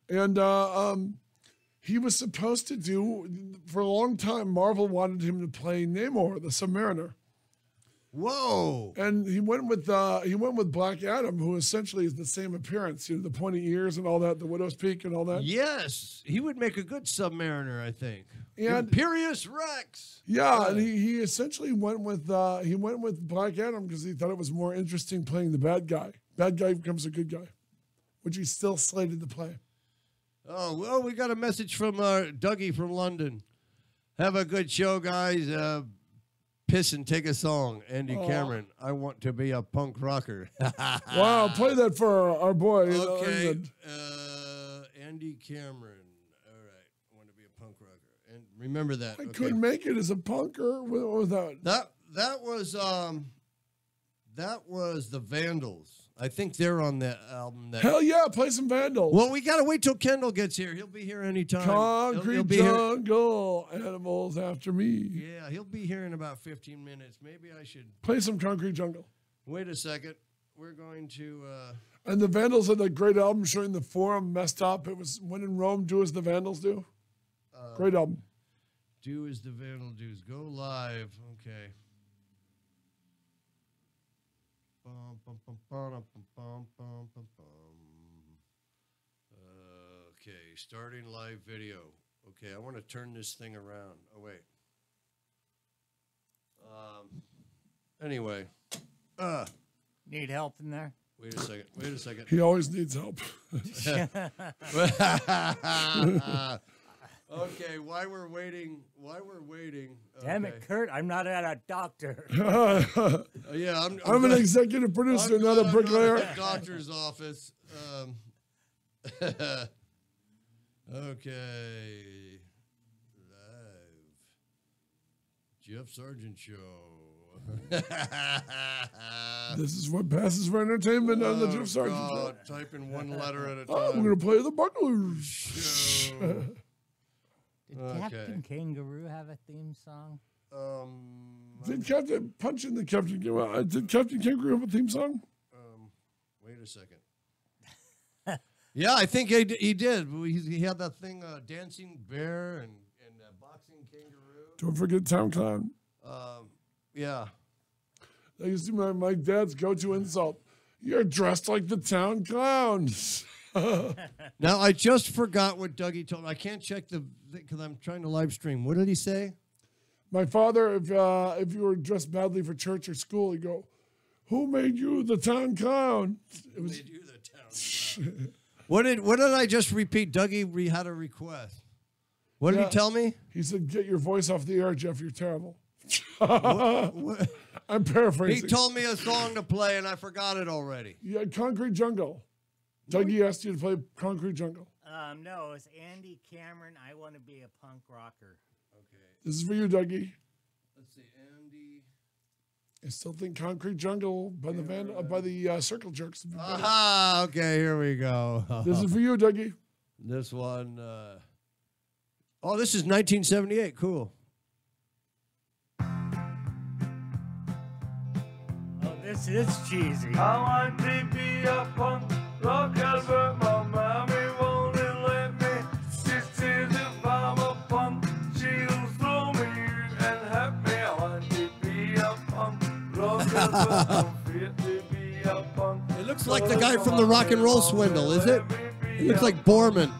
And he was supposed to do, for a long time, Marvel wanted him to play Namor, the Submariner. Whoa! And he went with Black Adam, who essentially is the same appearance, you know, the pointy ears and all that, the widow's peak and all that. Yes, he would make a good Submariner, I think. And Imperious Rex. Yeah, and he essentially went with Black Adam because he thought it was more interesting playing the bad guy. Bad guy becomes a good guy, which he's still slated to play. Oh well, we got a message from Dougie from London. Have a good show, guys. Piss and take a song. Andy Cameron, I want to be a punk rocker. Wow, play that for our boy. Okay. Andy Cameron. All right. I want to be a punk rocker. And remember that. I couldn't make it as a punker without. That was the Vandals. I think they're on that album. Hell yeah, play some Vandals. Well, we got to wait till Kendall gets here. He'll be here anytime. Concrete Jungle, Animals After Me. Yeah, he'll be here in about 15 minutes. Maybe I should play some Concrete Jungle. Wait a second. We're going to... And the Vandals had that great album showing the Forum messed up. It was When in Rome, Do As the Vandals Do. Great album. Do As the Vandals Do. Go live. Okay. Okay, starting live video. Okay, I want to turn this thing around. Oh, wait. Anyway. Need help in there? Wait a second. He always needs help. Okay, while we're waiting. Damn it, Kurt! I'm not at a doctor. Yeah, I'm an executive producer, not a bricklayer. I'm at a doctor's office. Okay, live. Jeff Sargent Show. This is what passes for entertainment on the Jeff Sargent Show. Type in one letter at a time. I'm going to play the Bucklers. Did Captain Kangaroo have a theme song? Did Captain Kangaroo have a theme song? Wait a second. Yeah, I think he did. He had that thing, Dancing Bear and Boxing Kangaroo. Don't forget Town Clown. Yeah. That used to be my dad's go-to insult. You're dressed like the Town Clown. Now, I just forgot what Dougie told me. I can't check because I'm trying to live stream. What did he say? My father, if you were dressed badly for church or school, he'd go, "Who made you the Town Clown?" Who made you the Town Clown? What did I just repeat? Dougie had a request. What did he tell me? He said, "Get your voice off the air, Jeff. You're terrible." What? I'm paraphrasing. He told me a song to play, and I forgot it already. Yeah, Concrete Jungle. Dougie asked you to play Concrete Jungle. No, it's Andy Cameron. I want to be a punk rocker. Okay. This is for you, Dougie. Let's see, Andy. I still think Concrete Jungle by the Circle Jerks. Aha! Okay, here we go. This is for you, Dougie. This one. Oh, this is 1978. Cool. Oh, this is cheesy. I want to be a punk rocker, but my mommy won't let me. She says if I'm a punk, she'll throw me and have me. I want to be a punk rocker, but I'm fit to be a punk. It looks like the guy from the Rock and Roll Swindle, is it? It looks like Borman.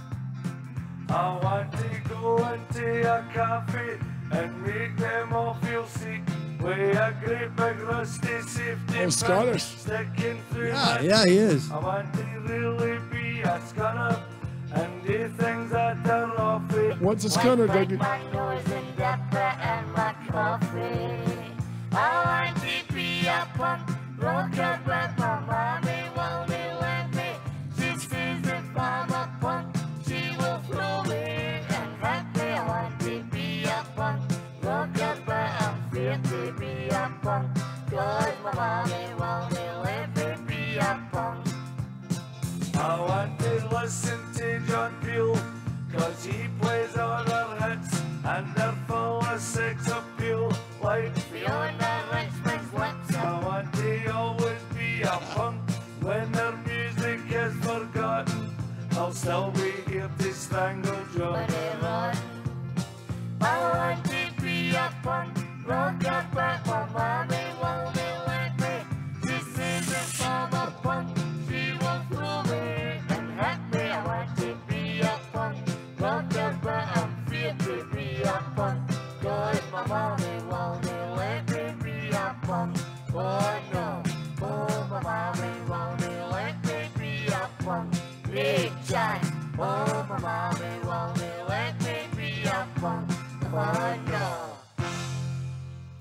I want to go and take a coffee and make them all feel sick. With a great big rusty safety Scottish. Sticking through Yeah, he is. I want to really be a scunner and do things that are off it. What's a scunner, Dougie? My nose and dapper and my coffee. I want to be a punk rocker, but my mommy won't let me. She says if I'm a punk, she will throw me and have me. I want to be a punk rocker, but I'm afraid to be a punk, 'cause my mommy won't let me be a punk. I want to listen to John Peel, 'cause he plays all our hits and they're full of sex appeal. Like Fiona Richmond's lips. I want to always be a punk when their music is forgotten. I'll still be here to strangle John. I want to be a punk rocker, but my mommy won't let me. She says if I'm a punk, she will throw me and hurt me. I want to be a punk rocker, but I'm afraid to be a punk, 'cause my mommy won't let me be a punk. Oh no, oh my mommy won't let me be a punk. Big John, oh my mommy won't let me be a punk. Oh no.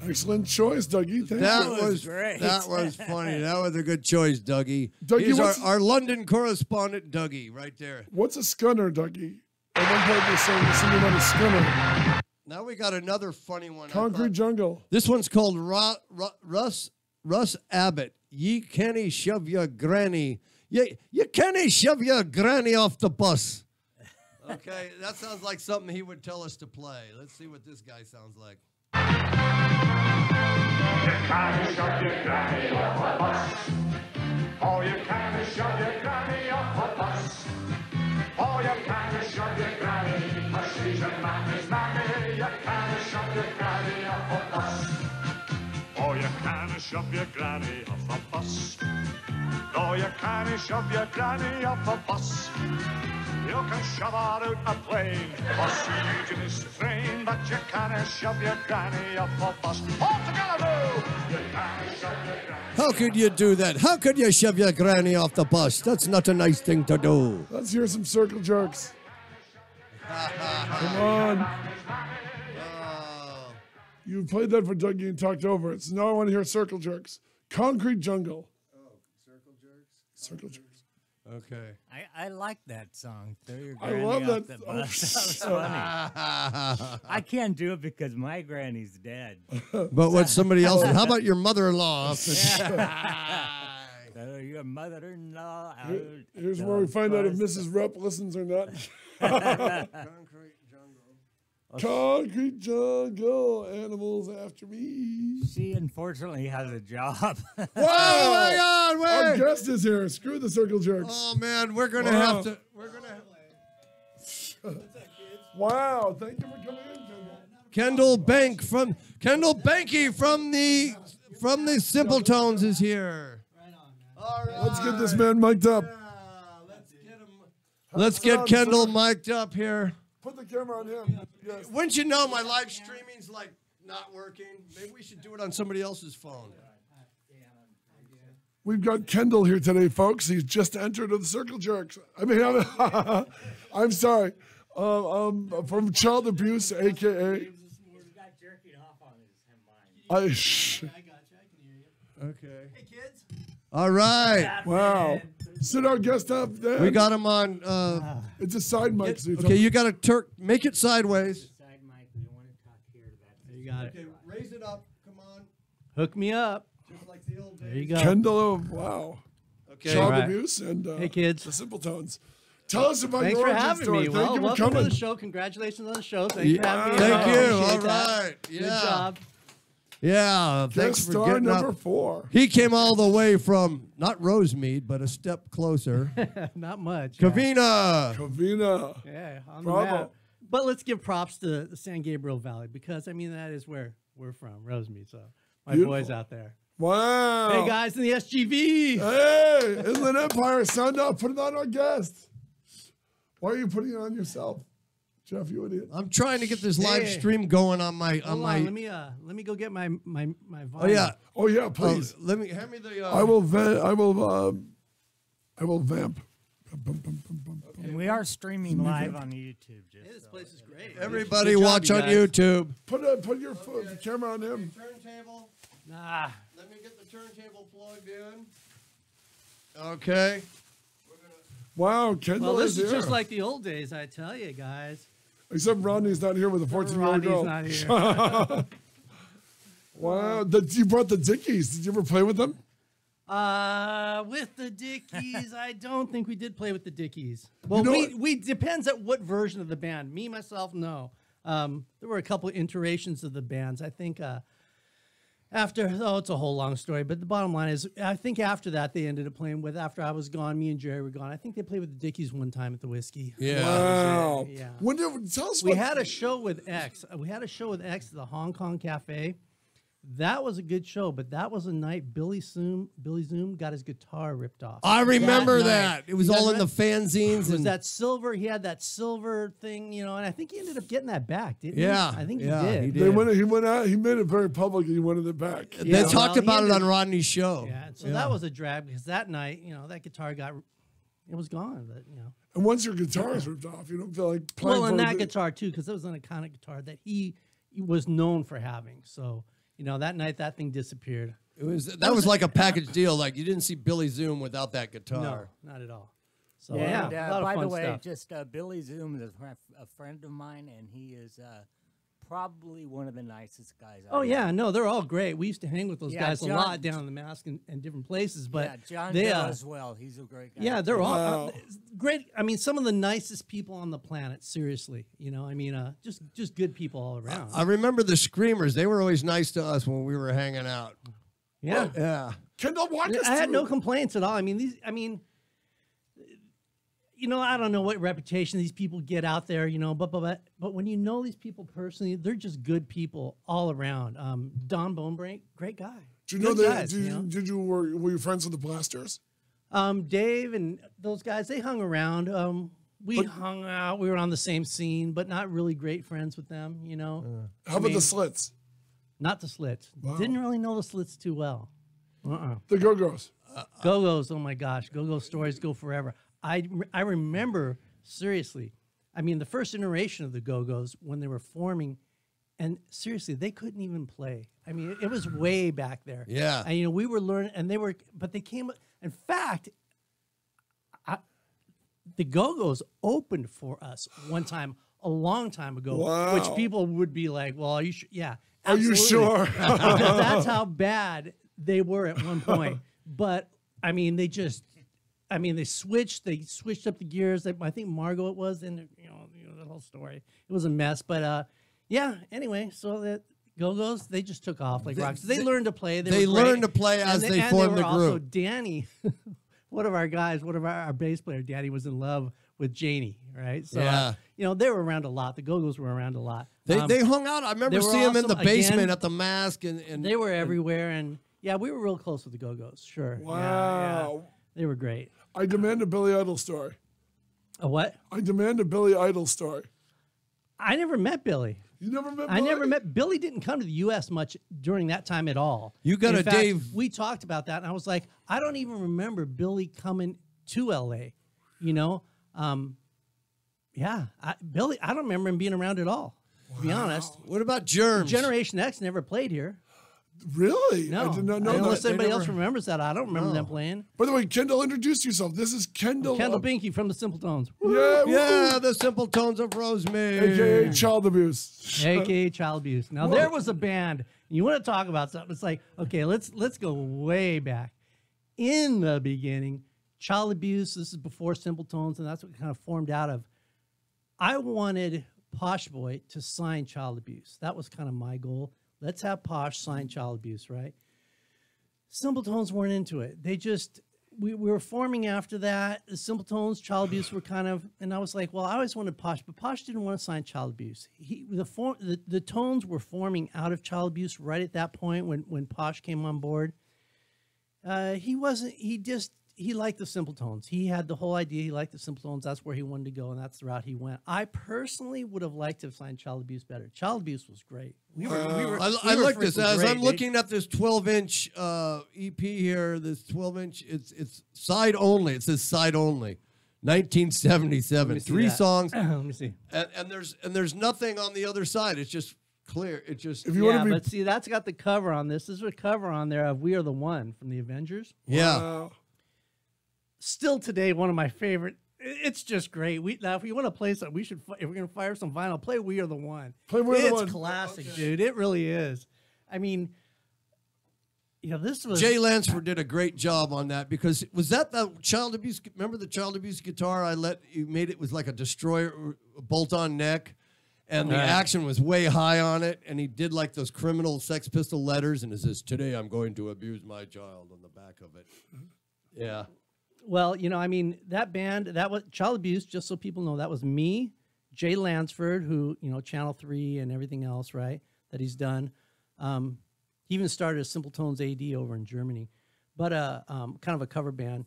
Excellent choice, Dougie. Thank That you. was great. That was funny. That was a good choice, Dougie. Dougie, He's what's- our London correspondent, Dougie, right there. What's a scunner, Dougie? At one point they sang something about a scunner. Now we got another funny one. I Concrete thought- Jungle. This one's called Russ Abbott. Ye canny shove your granny. You canny shove your granny off the bus. Okay, that sounds like something he would tell us to play. Let's see what this guy sounds like. You can't shove your granny off a bus. Oh, you can't shove your granny off a bus. Oh, you can't shove your granny, 'cause she's a mammy's mammy. You can't shove your granny off a bus. Oh, you can't shove your granny off a bus. No, you can't shove your granny off a bus. You can shove her out a plane or siege in this train, but you can't shove your granny off a bus. All together, you can't shove your granny. How could you do that? How could you shove your granny off the bus? That's not a nice thing to do. Let's hear some circle jerks. Come on. You played that for Dougie and talked over it, so now I want to hear circle jerks. Concrete Jungle. Oh, circle jerks? Circle jerks. Okay. I like that song. Throw your I granny love off that. the bus. That was funny. I can't do it because my granny's dead. But what somebody else? How about your mother-in-law? Your mother-in-law. Here's where we find out if Mrs. Rupp listens or not. Concrete Jungle, animals after me. She unfortunately has a job. Whoa, hang on, wait. Our guest is here. Screw the circle jerks. Oh man, we're gonna have to. We're gonna. Wow, thank you for coming in, Kendall Banky from the Simple Tones is here. All right. Let's get this man mic'd up. Let's get Kendall mic'd up here. Put the camera on him. Yes. Wouldn't you know my live streaming's like not working? Maybe we should do it on somebody else's phone. We've got Kendall here today, folks. He's just entered the Circle Jerks. I mean, I'm sorry. From Child Abuse, a.k.a. Okay. Hey, kids. All right. Wow. Sit our guest up there. We got him on. It's a side mic. Okay, you got to make it sideways. Side mic. We don't want to talk here to that. There you got it. Okay, raise it up. Come on. Hook me up. Just like the old days. There you go. Kendall, wow. Okay. Child Right. abuse and Hey, kids. the Simple Tones. Tell us about Thanks your for origin having story. me. Thank Well, you for welcome coming. to the show. Congratulations on the show. Thanks for having me. Thank you. Appreciate All that. right. Good Yeah. job. Yeah, Guest thanks for star getting number up. 4. He came all the way from not Rosemead, but a step closer. Not much. Covina. Covina. Yeah, on the Bravo. map. But let's give props to the San Gabriel Valley because, I mean, that is where we're from, Rosemead. So my Beautiful. boys out there. Wow. Hey, guys in the SGV. Hey, Inland Empire, sound up. Put it on our guest. Why are you putting it on yourself? Jeff, you idiot. I'm trying to get this live stream going on my Hold on, let me go get my volume. Oh yeah. Oh yeah, please. Let me hand me the. I will vamp. And we are streaming live on YouTube. Just This place is great. Everybody Good job, watch you on guys. YouTube. Put your camera on him. Turntable. Nah. Let me get the turntable plugged in. Okay. Wow, Kendall Well, this is is here. just like the old days, I tell you, guys. Except Rodney's not here with a 14-year-old girl. Rodney's not here. Wow, you brought the Dickies. Did you ever play with them? With the Dickies, I don't think we did play with the Dickies. Well, You know we depends at what version of the band. Me, myself, no. There were a couple of iterations of the bands. I think it's a whole long story, but the bottom line is, I think after that they ended up playing with. After I was gone, me and Jerry were gone. I think they played with the Dickies one time at the Whiskey. Yeah. Wow. Yeah. Tell us. We had a show with X. We had a show with X at the Hong Kong Cafe. That was a good show, but that was a night Billy Zoom got his guitar ripped off. I remember night. that. It was You guys all in the remember? fanzines. It was And that silver. He had that silver thing, and I think he ended up getting that back, didn't he? Yeah, I think yeah, he did. he He did. went out. He made it very public. And he wanted it back. They Yeah, talked well, he about it ended- on Rodney's show. Yeah, so that was a drag because that night, that guitar it was gone. But And once your guitar is ripped off, you don't feel like playing. well, and for that the- guitar too, because it was an iconic guitar that he was known for having. So that night that thing disappeared. It was that was like a package deal. Like you didn't see Billy Zoom without that guitar. No, not at all. So Yeah, yeah, and, a lot of by fun the way, stuff. just Billy Zoom is a friend of mine, and he is probably one of the nicest guys. Oh yeah, no, they're all great. We used to hang with those Yeah, guys a John- lot down in the Mask and different places. But yeah, John they, Bell as well. He's a great guy. yeah, they're all Wow. great. I mean, some of the nicest people on the planet. Seriously, just good people all around. I remember the Screamers. They were always nice to us when we were hanging out. yeah, Yeah. Kendall, walk us I had through. no complaints at all. I don't know what reputation these people get out there, but when you know these people personally, they're just good people all around. Don Bonebrake, great guy. Do you know Good that? guys, Were you friends with the Blasters? Dave and those guys, they hung around. We hung out. We were on the same scene, but not really great friends with them, How about the Slits? Not the Slits. Wow. Didn't really know the Slits too well. The Go-Go's. Go-Go's, oh my gosh. Go-Go stories go forever. I remember, seriously, the first iteration of the Go-Go's when they were forming, and seriously, they couldn't even play. It was way back there. Yeah. And, we were learning, and but they came, in fact, the Go-Go's opened for us one time, a long time ago, Wow. which people would be like, well, are you sure? Yeah. Are you absolutely. sure? Because that's how bad they were at one point. But, they switched up the gears. I think Margot it was, and the whole story. It was a mess, but anyway, so that Go-Go's, they just took off like rocks. They learned to play. They were great. learned to play as And they and formed were the also group. Danny, one of our guys, our bass player, Danny was in love with Janie, right? So Yeah. they were around a lot. The Go-Go's were around a lot. They hung out. I remember they were seeing them in the awesome. basement Again, at the Mask, and they were everywhere. And yeah, we were real close with the Go-Go's. Sure. Yeah, yeah. Wow. They were great. I demand a Billy Idol story. A what? I demand a Billy Idol story. I never met Billy. You never met Billy? I never met Billy. Didn't come to the U.S. much during that time at all. You got In a fact, Dave. We talked about that, and I was like, I don't even remember Billy coming to L.A. Billy. I don't remember him being around at all. To be honest. What about Germs? Generation X never played here. Really? No, I did not know unless that. anybody else remembers that. I don't remember them playing. By the way, Kendall, introduce yourself. This is Kendall. Kendall Binky from the Simple Tones. Yeah, the Simple Tones of Rosemary. AKA child abuse. AKA child abuse. Now there was a band. You want to talk about something? It's like, okay, let's go way back. In the beginning, child abuse. This is before Simple Tones, and that's what kind of formed out of. I wanted Posh Boy to sign child abuse. That was kind of my goal. Let's have Posh sign child abuse, right? Simple Tones weren't into it. They just, we were forming after that. The Simple Tones, child abuse were kind of, and I was like, well, I always wanted Posh, but Posh didn't want to sign child abuse. The Tones were forming out of child abuse right at that point when Posh came on board. He liked the Simple Tones. He had the whole idea. He liked the Simple Tones. That's where he wanted to go, and that's the route he went. I personally would have liked to have signed Child Abuse better. Child Abuse was great. I like this. As I'm looking at this 12-inch EP here, this 12-inch, it's side only. It says side only. 1977. 3 songs. Let me see. And there's nothing on the other side. It's just clear. It just but see, that's got the cover on this. There's a cover on there of "We Are the One" from the Avengers. Yeah. Wow. Still today, one of my favorite. It's just great. Now, if you want to play something, we should. If we're gonna fire some vinyl, play "We Are the One." Play "We Are the One." It's classic, dude. It really is. I mean, this was Jay Lansford did a great job on that because was that the child abuse? Remember the child abuse guitar you made? It was like a destroyer, a bolt-on neck, and the action was way high on it. And he did like those criminal Sex Pistol letters, and it says, "Today I'm going to abuse my child" on the back of it. Yeah. Well, I mean, that band, that was Child Abuse, just so people know, that was me, Jay Lansford, who, Channel 3 and everything else, right, that he's done. He even started a Simple Tones AD over in Germany, but kind of a cover band.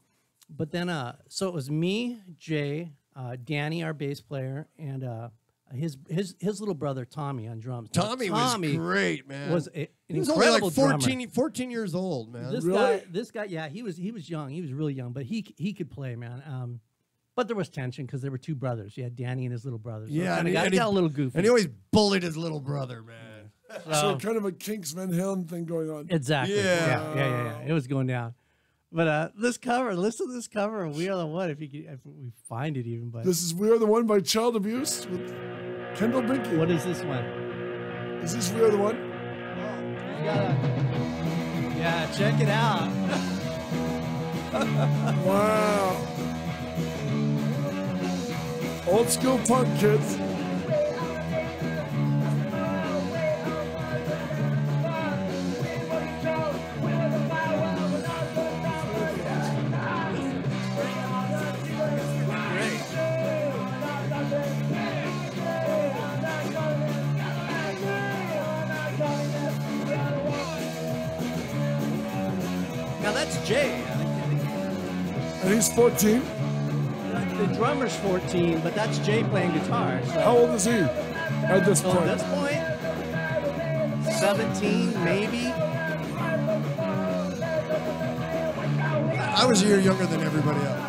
But then, so it was me, Jay, Danny, our bass player, and his little brother, Tommy, on drums. Tommy was great, man. He was only like 14 years old, man. This guy, yeah, he was young. He was really young, but he could play, man. But there was tension because there were 2 brothers. You had Danny and his little brother. So yeah, and he got a little goofy. And he always bullied his little brother, man. So kind of a Kinks Van Halen thing going on. Exactly. Yeah. It was going down. But this cover, listen to this cover of "We Are the One" if we find it even. But this is "We Are the One" by Child Abuse with Kendall Binky. What is this one? Is this "We Are the One"? Yeah, check it out. Wow. Old school punk, kids. Now that's Jay. And he's 14. The drummer's 14, but that's Jay playing guitar. So. How old is he at this point? At this point, 17, maybe. I was a year younger than everybody else.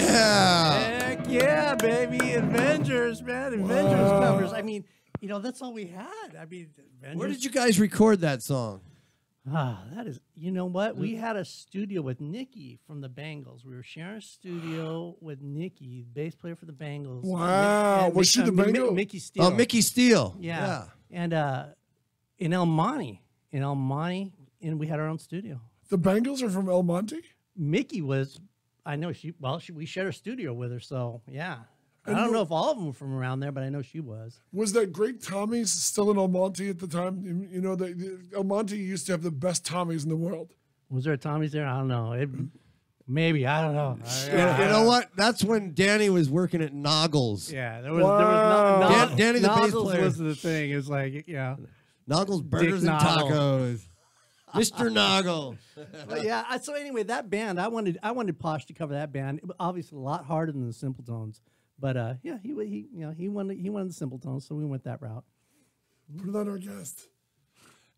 Yeah. Heck yeah, baby. Avengers, man. Avengers covers. I mean, you know, that's all we had. I mean, Avengers. Where did you guys record that song? That is, you know what? We had a studio with Nikki from the Bangles. We were sharing a studio with Nikki, bass player for the Bangles. Wow. Was she the Bengal? Mickey Steele. Oh, Mickey Steele. Yeah. And in El Monte, and we had our own studio. The Bangles are from El Monte? Mickey was, I know we shared a studio with her, so yeah. I don't know if all of them were from around there, but I know she was. Was that great Tommy's still in El Monte at the time? You know, El Monte used to have the best Tommy's in the world. Was there a Tommy's there? I don't know. Maybe. I don't know. You know what? That's when Danny was working at Noggles. Yeah, there was Danny the bass Noggles player. was the thing. It's like, yeah. Noggles Burgers and Noggle. Tacos. Mr. Noggle. But yeah, so anyway, that band, I wanted Posh to cover that band. It was obviously a lot harder than the Simpletones. But yeah, he wanted the Simpletones, so we went that route. Put it on our guest.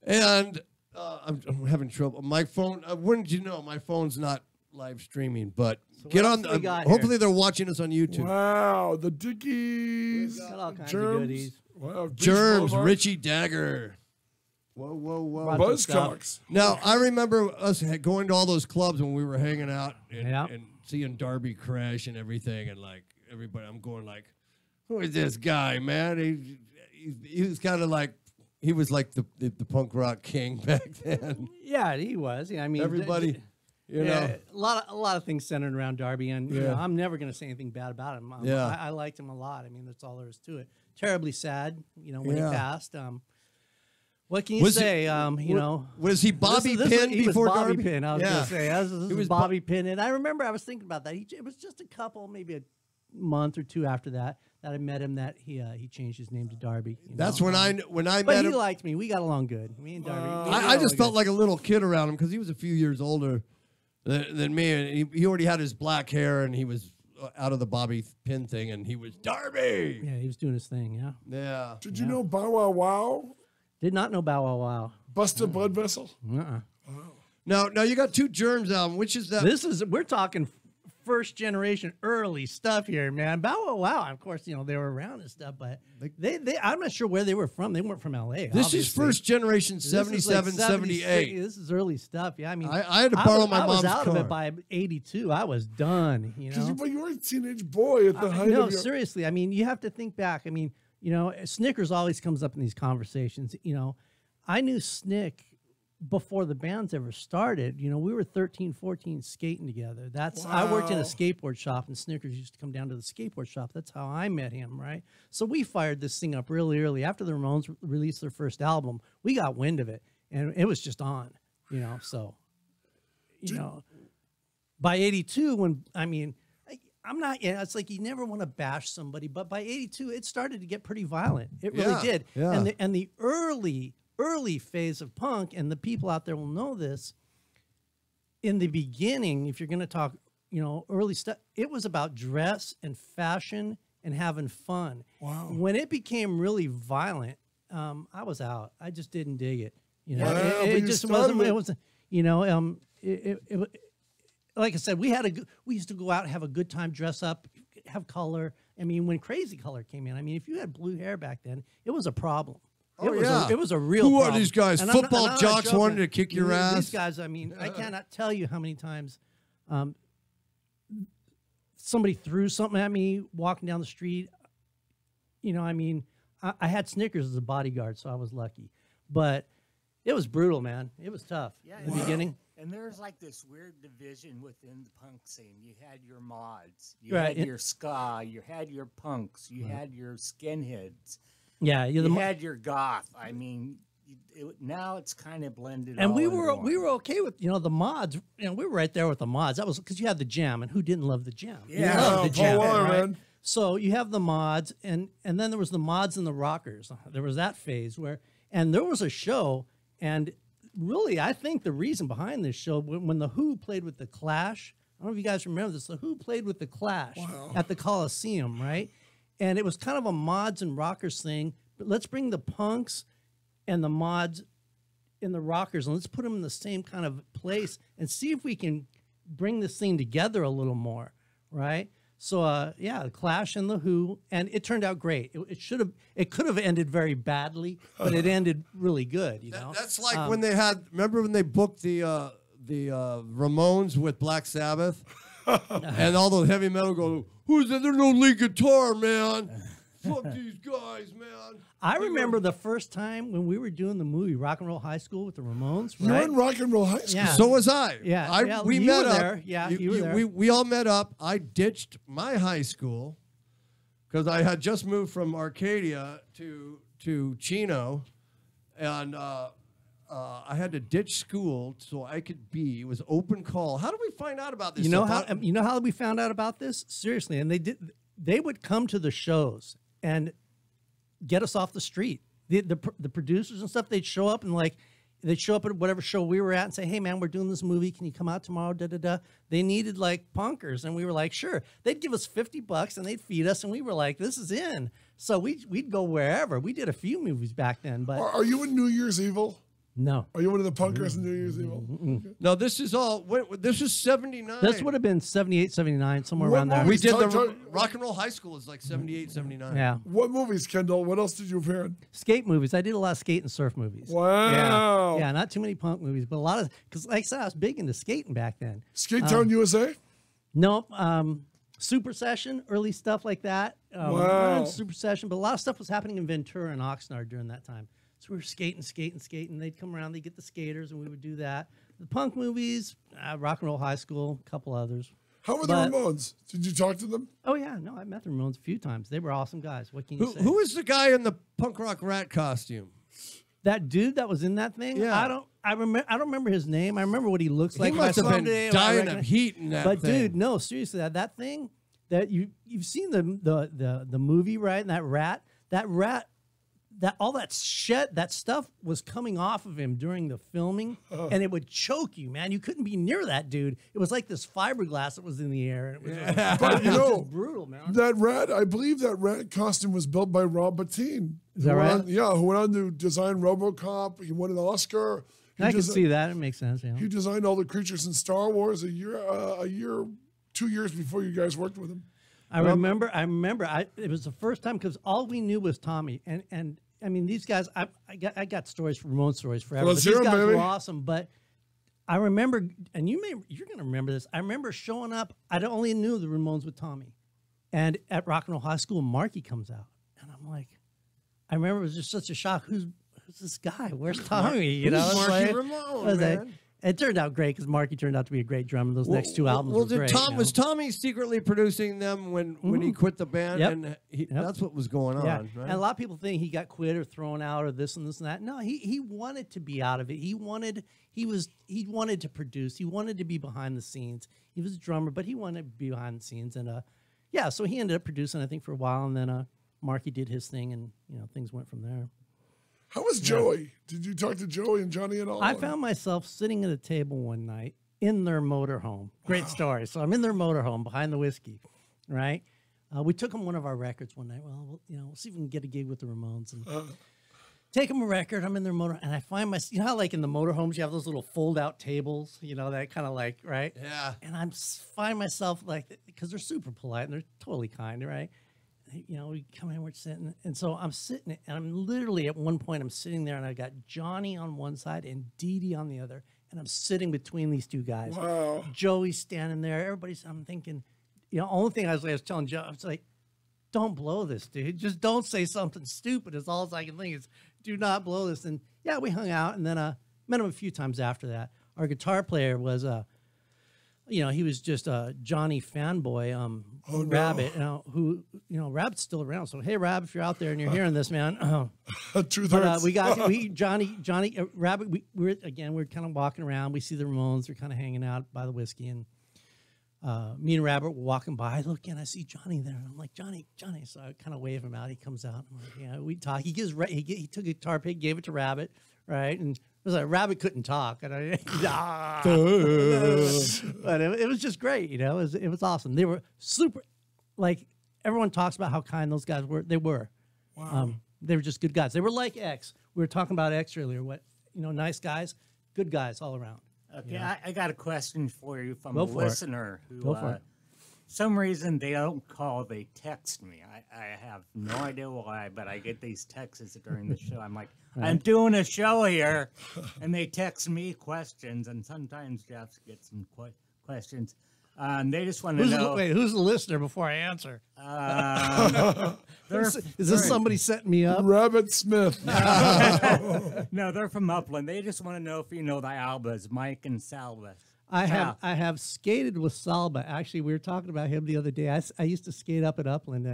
And I'm having trouble. My phone, wouldn't you know, my phone's not live streaming, but So get what on. else we got Hopefully here? they're watching us on YouTube. Wow, the Dickies. Got all kinds Germs. of goodies. Wow, Beach Germs, Boulevard. Richie Dagger. Whoa. Brought some Buzzcocks. Now, I remember us going to all those clubs when we were hanging out and, Yeah. and seeing Darby crash and everything, and like everybody, I'm going like, who is this guy, man? He was kind of like, he was like the punk rock king back then. Yeah, he was. Yeah, I mean, Everybody, you know. a lot of things centered around Darby, and you Yeah. know, I'm never going to say anything bad about him. Yeah. I liked him a lot. I mean, that's all there is to it. Terribly sad, you know, when Yeah. he passed. What can you say? You know, was he Bobby this Pin he was before Bobby Darby? Pin. I was Yeah. going to say this He was was Bobby Pin, and I remember I was thinking about that. It was just a couple, maybe a month or two after that I met him. That he changed his name to Darby. You That's know? when I But met he him. liked me. We got along good. Me and Darby. I just felt like a little kid around him because he was a few years older than me, and he already had his black hair, and he was out of the Bobby Pin thing, and he was Darby. Yeah, he was doing his thing. Yeah. Yeah. Did you know Bow Wow Wow? Did not know Bow Wow Wow. Busted Blood Vessel? Now you got two Germs album. Which is that? We're talking first generation early stuff here, man. Bow Wow Wow, of course, you know, they were around and stuff, but they I'm not sure where they were from. They weren't from LA. This obviously. is first generation, This is like 77, 78. This is early stuff. Yeah, I mean, I had to borrow my I was mom's out of car. it by 82. I was done, you know. But you were a teenage boy at the height No, of your... seriously. I mean, you have to think back. I mean, you know, Snickers always comes up in these conversations. You know, I knew Snick before the bands ever started. You know, we were 13, 14 skating together. I worked in a skateboard shop, and Snickers used to come down to the skateboard shop. That's how I met him, right? So we fired this thing up really early. After the Ramones released their first album, we got wind of it, and it was just on, you know. So, you know, by 82, when, I mean, I'm not, yeah, it's like you never want to bash somebody, but by 82, it started to get pretty violent. It really did. Yeah. And the early phase of punk, and the people out there will know this, in the beginning, if you're going to talk, you know, early stuff, it was about dress and fashion and having fun. Wow. When it became really violent, I was out. I just didn't dig it. You know, Wow, but it you just started wasn't. it. It was, you know, like I said, we used to go out and have a good time, dress up, have color. I mean, when Crazy Color came in, I mean, if you had blue hair back then, it was a problem. Oh, It was a real Who problem. are these guys? And I'm Football not jocks joking. wanting to kick your ass? These guys, I mean, I cannot tell you how many times somebody threw something at me walking down the street. You know, I mean, I had Snickers as a bodyguard, so I was lucky. But it was brutal, man. It was tough in the beginning. And there's like this weird division within the punk scene. You had your mods, you Right. had your ska, you had your punks, you had your skinheads. Yeah, You had your goth. I mean, now it's kind of blended. And all we into were one. okay with, you know, the mods. You know, we were right there with the mods. That was because you had the Jam, and who didn't love the Jam? You Yeah. loved the Jam, Paul Weller, right? man. So you have the mods, and then there was the mods and the rockers. There was that phase where, and there was a show, and really, I think the reason behind this show, when the Who played with the Clash, I don't know if you guys remember this, the Who played with the Clash at the Coliseum, right? And it was kind of a mods and rockers thing, but let's bring the punks and the mods and the rockers, and let's put them in the same kind of place and see if we can bring this thing together a little more, right? So yeah, the Clash and the Who, and it turned out great. It could have ended very badly, but it ended really good. You know, That's like when they had. Remember when they booked the Ramones with Black Sabbath, and all those heavy metal go, "Who's that? There's no lead guitar, man. Fuck these guys, man." I remember the first time when we were doing the movie Rock and Roll High School with the Ramones. You're Right? in Rock and Roll High School. Yeah. So was I. Yeah, we you met were up. there. Yeah, you were there. We all met up. I ditched my high school because I had just moved from Arcadia to Chino, and I had to ditch school so I could be. It was open call. How did we find out about this? You know stuff? how we found out about this? Seriously, and they would come to the shows and get us off the street. The producers and stuff, they'd show up and they'd show up at whatever show we were at and say, "Hey man, we're doing this movie. Can you come out tomorrow?" Da da da. They needed like punkers, and we were like, "Sure." They'd give us $50 and they'd feed us, and we were like, "This is in." So we'd go wherever. We did a few movies back then, but Are you in New Year's Evil? no. Are you one of the punkers in New Year's Evil? Okay. No, this is all. This is 79. This would have been 78, 79, somewhere around there. We did the Rock and Roll High School is like 78, 79. Yeah. What movies, Kendall? What else did you appear in? Skate movies. I did a lot of skate and surf movies. Wow. Yeah, not too many punk movies, but a lot of, because like I said, I was big into skating back then. Skate Town USA? Nope. Super Session, early stuff like that. Wow. Super Session, but a lot of stuff was happening in Ventura and Oxnard during that time. So we were skating. They'd come around, they'd get the skaters, and we would do that. The punk movies, Rock and Roll High School, a couple others. How were the Ramones? Did you talk to them? Oh, yeah. No, I met the Ramones a few times. They were awesome guys. What can you say? Who is the guy in the punk rock rat costume? That dude that was in that thing? Yeah. I don't remember his name. I remember what he looks like. He must have been dying of heat in that But thing. dude, no, seriously, that thing that you've seen the movie, right? And that rat, that all that shit, that stuff was coming off of him during the filming, and it would choke you, man. You couldn't be near that dude. It was like this fiberglass that was in the air. And it was just, But you know, just brutal, man. that rat, I believe that rat costume was built by Rob Bottin. Is that right? Who went on to design RoboCop. He won an Oscar. I can see that. It makes sense. Yeah. He designed all the creatures in Star Wars a year, 2 years before you guys worked with him. I remember. It was the first time because all we knew was Tommy, and I mean these guys. I got stories from Ramon stories forever. Let's But hear these 'em, guys baby. were awesome. But I remember, and you're gonna remember this. I remember showing up. I only knew the Ramones with Tommy, and at Rock and Roll High School, Marky comes out, and I'm like, I remember it was just such a shock. Who's this guy? Where's Tommy? You know, Who's it's Marky like- Ramone, I was like- man? it turned out great because Marky turned out to be a great drummer. Those next two albums were did great. Tom, you know? was Tommy secretly producing them when he quit the band? Yep. And that's what was going Yeah. on, right? And a lot of people think he got quit or thrown out or this and this and that. No, he wanted to be out of it. He wanted to produce. He wanted to be behind the scenes. He was a drummer, but he wanted to be behind the scenes. And yeah, so he ended up producing, I think, for a while, and then Marky did his thing, and things went from there. How was Joey? Did you talk to Joey and Johnny at all? I found myself sitting at a table one night in their motorhome. Great story. So I'm in their motorhome behind the whiskey, right? We took them one of our records one night. Well, we'll see if we can get a gig with the Ramones. And take them a record. I'm in their motor, and I find myself, you know how like in the motorhomes you have those little fold-out tables, that kind of like, right? Yeah. And find myself like, because they're super polite and they're totally kind, right? We come in, we're sitting, and so I'm sitting, and I'm literally at one point I'm sitting there, and I got Johnny on one side and Dee Dee on the other, and I'm sitting between these two guys. Wow. Joey's standing there. I'm thinking, only thing I was telling Joe, I was like, don't blow this, dude. Just don't say something stupid. Is all I can think is, do not blow this. And yeah, we hung out, and then met him a few times after that. Our guitar player was he was just a Johnny fanboy, Rabbit, who, Rabbit's still around. So, hey, Rabbit, if you're out there and you're hearing this, man. Truth but hurts. Johnny, Rabbit, we're kind of walking around. We see the Ramones. They're kind of hanging out by the whiskey. And me and Rabbit were walking by. I look in, I see Johnny there. And I'm like, Johnny. So I kind of wave him out. He comes out. I'm like, we talk. He took a guitar pick, gave it to Rabbit, right? And it was like Rabbit couldn't talk, and but it was just great, it was awesome. They were super, like everyone talks about how kind those guys were. They were, wow. They were just good guys. They were like X. We were talking about X earlier. Nice guys, good guys all around. Okay, I got a question for you from Go a for it. listener who Go for it. some reason they don't call, they text me. I have no idea why, but I get these texts during the show. I'm like, I'm doing a show here, and they text me questions, and sometimes Jeff gets some questions. They just want to know. Wait, who's the listener before I answer? Is this somebody setting me up? Rabbit Smith. No, they're from Upland. They just want to know if you know the Albas, Mike and Salva. I have skated with Salba. Actually, we were talking about him the other day. I used to skate up at Upland,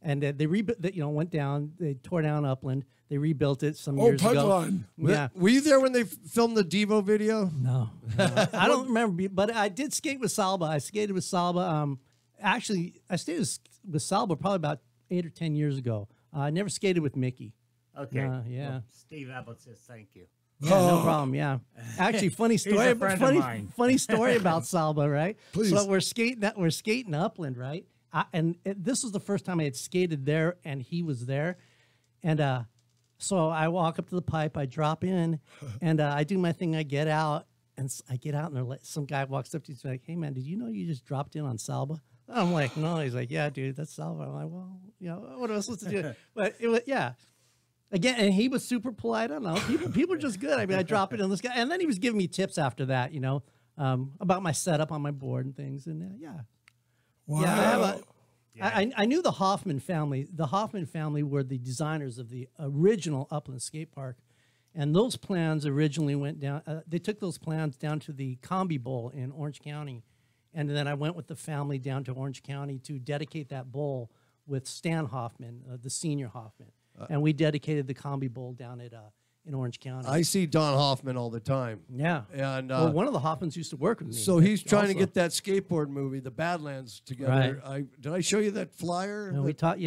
and they rebuilt. Went down. They tore down Upland. They rebuilt it some years ago. Pipeline. Yeah. Were you there when they filmed the Devo video? No. I don't remember, but I did skate with Salba. I skated with Salba. Actually, I skated with Salba probably about 8 or 10 years ago. I never skated with Mickey. Okay. Yeah. Well, Steve Abbott says thank you. Yeah, no problem. Yeah, actually, funny story. Funny story about Salba, right? Please. So we're skating Upland, right? This was the first time I had skated there, and he was there, and so I walk up to the pipe, I drop in, and I do my thing. I get out, and some guy walks up to me, he's like, "Hey man, did you know you just dropped in on Salba?" I'm like, "No." He's like, "Yeah, dude, that's Salba." I'm like, "Well, what am I supposed to do?" But it was, yeah. Again, and he was super polite. I don't know. People are just good. I mean, I drop it on this guy. And then he was giving me tips after that, about my setup on my board and things. And yeah. Wow. Yeah, I knew the Hoffman family. The Hoffman family were the designers of the original Upland Skate Park. And those plans originally went down. They took those plans down to the Combi Bowl in Orange County. And then I went with the family down to Orange County to dedicate that bowl with Stan Hoffman, the senior Hoffman. And we dedicated the Combi Bowl down at in Orange County. I see Don Hoffman all the time. Yeah. And well, one of the Hoffmans used to work with me. So he's trying to get that skateboard movie, The Badlands, together. Right. Did I show you that flyer? No, we talked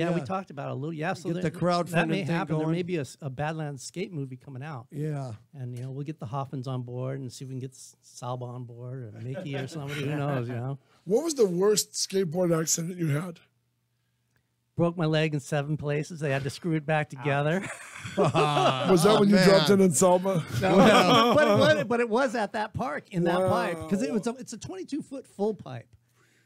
about it a little. Yeah, so get the crowdfunding that may thing happen. There going. may be a Badlands skate movie coming out. Yeah. And we'll get the Hoffmans on board and see if we can get Salba on board or Mickey or somebody. Who knows? What was the worst skateboard accident you had? Broke my leg in 7 places. They had to screw it back together. Was that when you dropped in Salma? No, but it was at that park in that pipe because it's a 22-foot full pipe,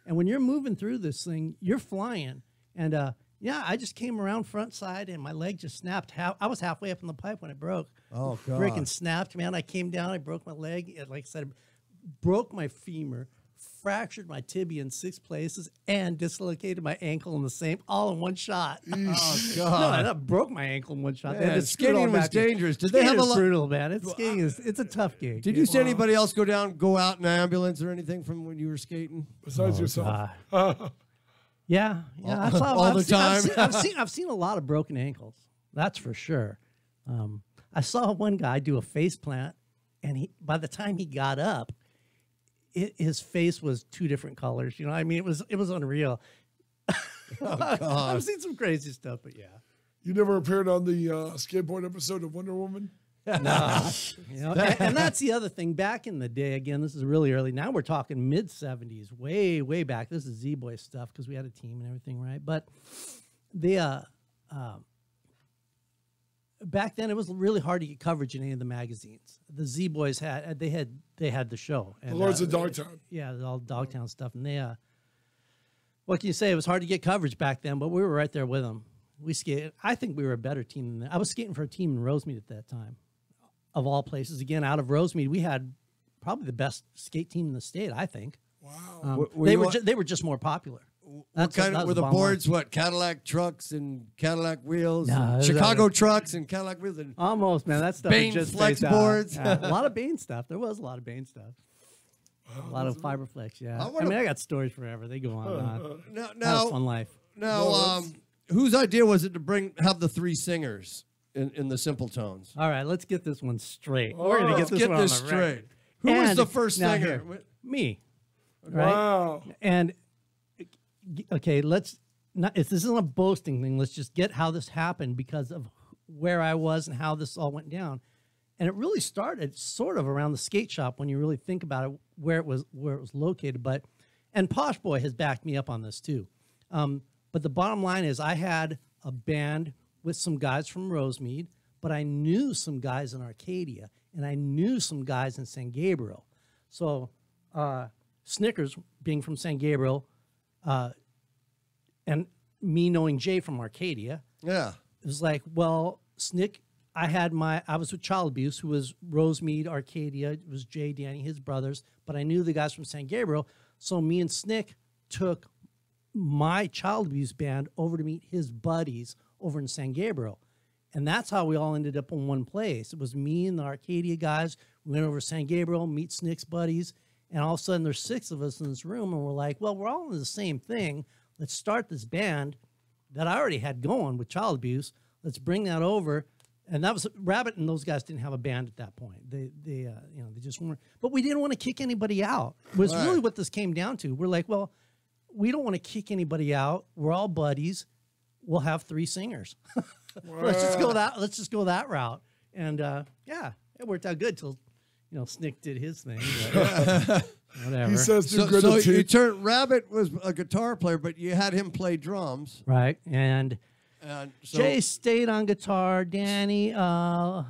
and when you're moving through this thing, you're flying. And I just came around front side and my leg just snapped. I was halfway up in the pipe when it broke. Oh God! Freaking snapped, man! I came down. I broke my leg. Like I said, broke my femur. Fractured my tibia in 6 places and dislocated my ankle all in one shot. Oh God! No, I broke my ankle in one shot. Man, skating was dangerous. Did they have a brutal, man? Skating it's a tough gig. Did you see anybody else go out in an ambulance or anything from when you were skating? Besides yourself? Yeah. All the time. I've seen a lot of broken ankles. That's for sure. I saw one guy do a face plant, and by the time he got up, his face was 2 different colors. I mean, it was unreal. I've seen some crazy stuff, but yeah. You never appeared on the skateboard episode of Wonder Woman? No. And that's the other thing. Back in the day, again, this is really early. Now we're talking mid-'70s, way, way back. This is Z-Boy stuff because we had a team and everything, right? But back then, it was really hard to get coverage in any of the magazines. The Z-Boys had the show. And, the Lords of Dogtown. Yeah, all Dogtown stuff. And what can you say? It was hard to get coverage back then, but we were right there with them. We skated. I think we were a better team than that. I was skating for a team in Rosemead at that time, of all places. Again, out of Rosemead, we had probably the best skate team in the state, I think. Wow. They were just more popular. What kind of were the boards? What, Cadillac trucks and Cadillac wheels? No, and Chicago trucks and Cadillac wheels? And almost, man. That stuff Bain just flex phased out. boards. Yeah, a lot of Bain stuff. There was a lot of Bain stuff. A lot of Fiberflex, yeah. I got stories forever. They go on and on. That was fun life. Now, whose idea was it to have the 3 singers in the Simple Tones? All right, let's get this one straight. We're going to get this one on the straight. record. Who was the first singer? Me. Right? Wow. And okay, this isn't a boasting thing. Let's just get how this happened because of where I was and how this all went down. And it really started sort of around the skate shop when you really think about it, where it was located. And Posh Boy has backed me up on this too. But the bottom line is I had a band with some guys from Rosemead, but I knew some guys in Arcadia and I knew some guys in San Gabriel. So Snickers, being from San Gabriel, And me knowing Jay from Arcadia, yeah, it was like, well, Snick, I was with Child Abuse, who was Rosemead, Arcadia. It was Jay, Danny, his brothers. But I knew the guys from San Gabriel. So me and Snick took my Child Abuse band over to meet his buddies over in San Gabriel. And that's how we all ended up in one place. It was me and the Arcadia guys. We went over to San Gabriel, meet Snick's buddies. And all of a sudden, there's 6 of us in this room. And we're like, well, we're all in the same thing. Let's start this band that I already had going with Child Abuse. Let's bring that over. And that was Rabbit and those guys didn't have a band at that point. They just weren't. But we didn't want to kick anybody out. It was really what this came down to. We're like, well, we don't want to kick anybody out. We're all buddies. We'll have 3 singers. Let's just go that route. And yeah, it worked out good till Snick did his thing. Whatever. He says so you turned Rabbit was a guitar player, but you had him play drums, right? And so, Jay stayed on guitar. Danny, I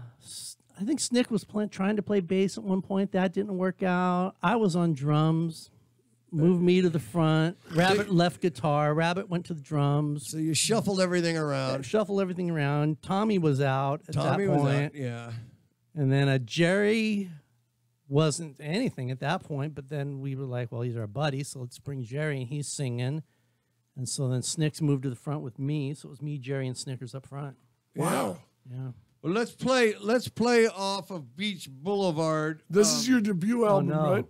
think Snick was trying to play bass at one point. That didn't work out. I was on drums. Moved me to the front. Rabbit left guitar. Rabbit went to the drums. So you shuffled everything around. Shuffled everything around. Tommy was out at that point. Was out, yeah. And then Jerry wasn't anything at that point, but then we were like, well, he's our buddy, so let's bring Jerry, and he's singing. And so then Snicks moved to the front with me, so it was me, Jerry, and Snickers up front. Wow. Yeah. Well, let's play off of Beach Boulevard. This is your debut album, right?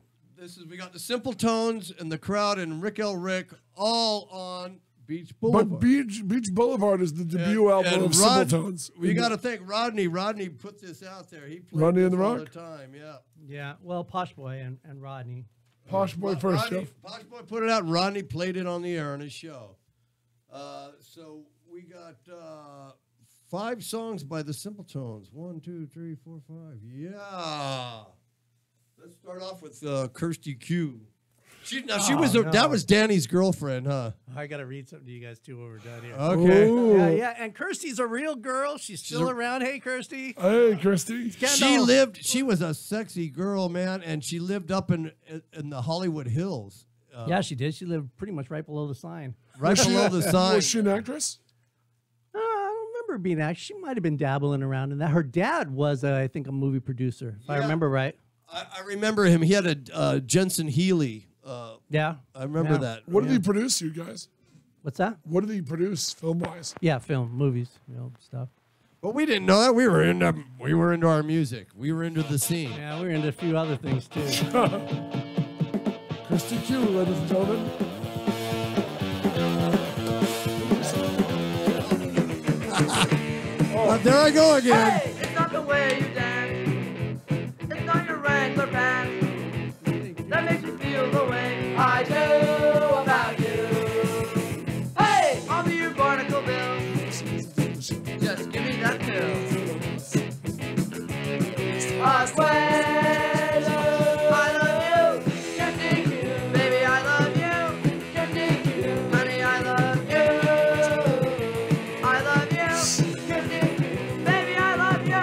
We got the Simple Tones and the Crowd and Rick L. Rick all on Beach Boulevard. But Beach Boulevard is the debut album of Simple Tones. We got to thank Rodney. Rodney put this out there. He played Rodney and the all Rock? the time. Yeah. Yeah. Well, Posh Boy and Rodney. Posh Boy first, Rodney, Posh Boy put it out. And Rodney played it on the air on his show. So we got 5 songs by the Simple Tones. 1, 2, 3, 4, 5. Yeah. Let's start off with Kirsty Q. That was Danny's girlfriend, huh? I got to read something to you guys too when we're done here. Okay. Yeah. And Kirsty's a real girl. She's still around. Hey, Kirsty. Hey, Kirsty. She was a sexy girl, man, and she lived up in the Hollywood Hills. Yeah, she did. She lived pretty much right below the sign. Right below the sign. Was she an actress? I don't remember being an actress. She might have been dabbling around in that. Her dad was, I think, a movie producer, if I remember right. I remember him. He had a Jensen Healy. Yeah. I remember that. What did he produce, you guys? What's that? What did he produce film-wise? Yeah, film, movies, stuff. But we didn't know that. We were into our music. We were into the scene. Yeah, we were into a few other things too. Kirsty Q, ladies and gentlemen. There I go again. Hey, it's not the way you dance. It's not your regular pants that makes you feel the way I do about you. Hey, I'll be your barnacle bill. Just give me that pill. I swear I love you. Kirsty Q, baby, I love you. Kirsty Q, honey, I love you. I love you. Kirsty Q, baby, I love you.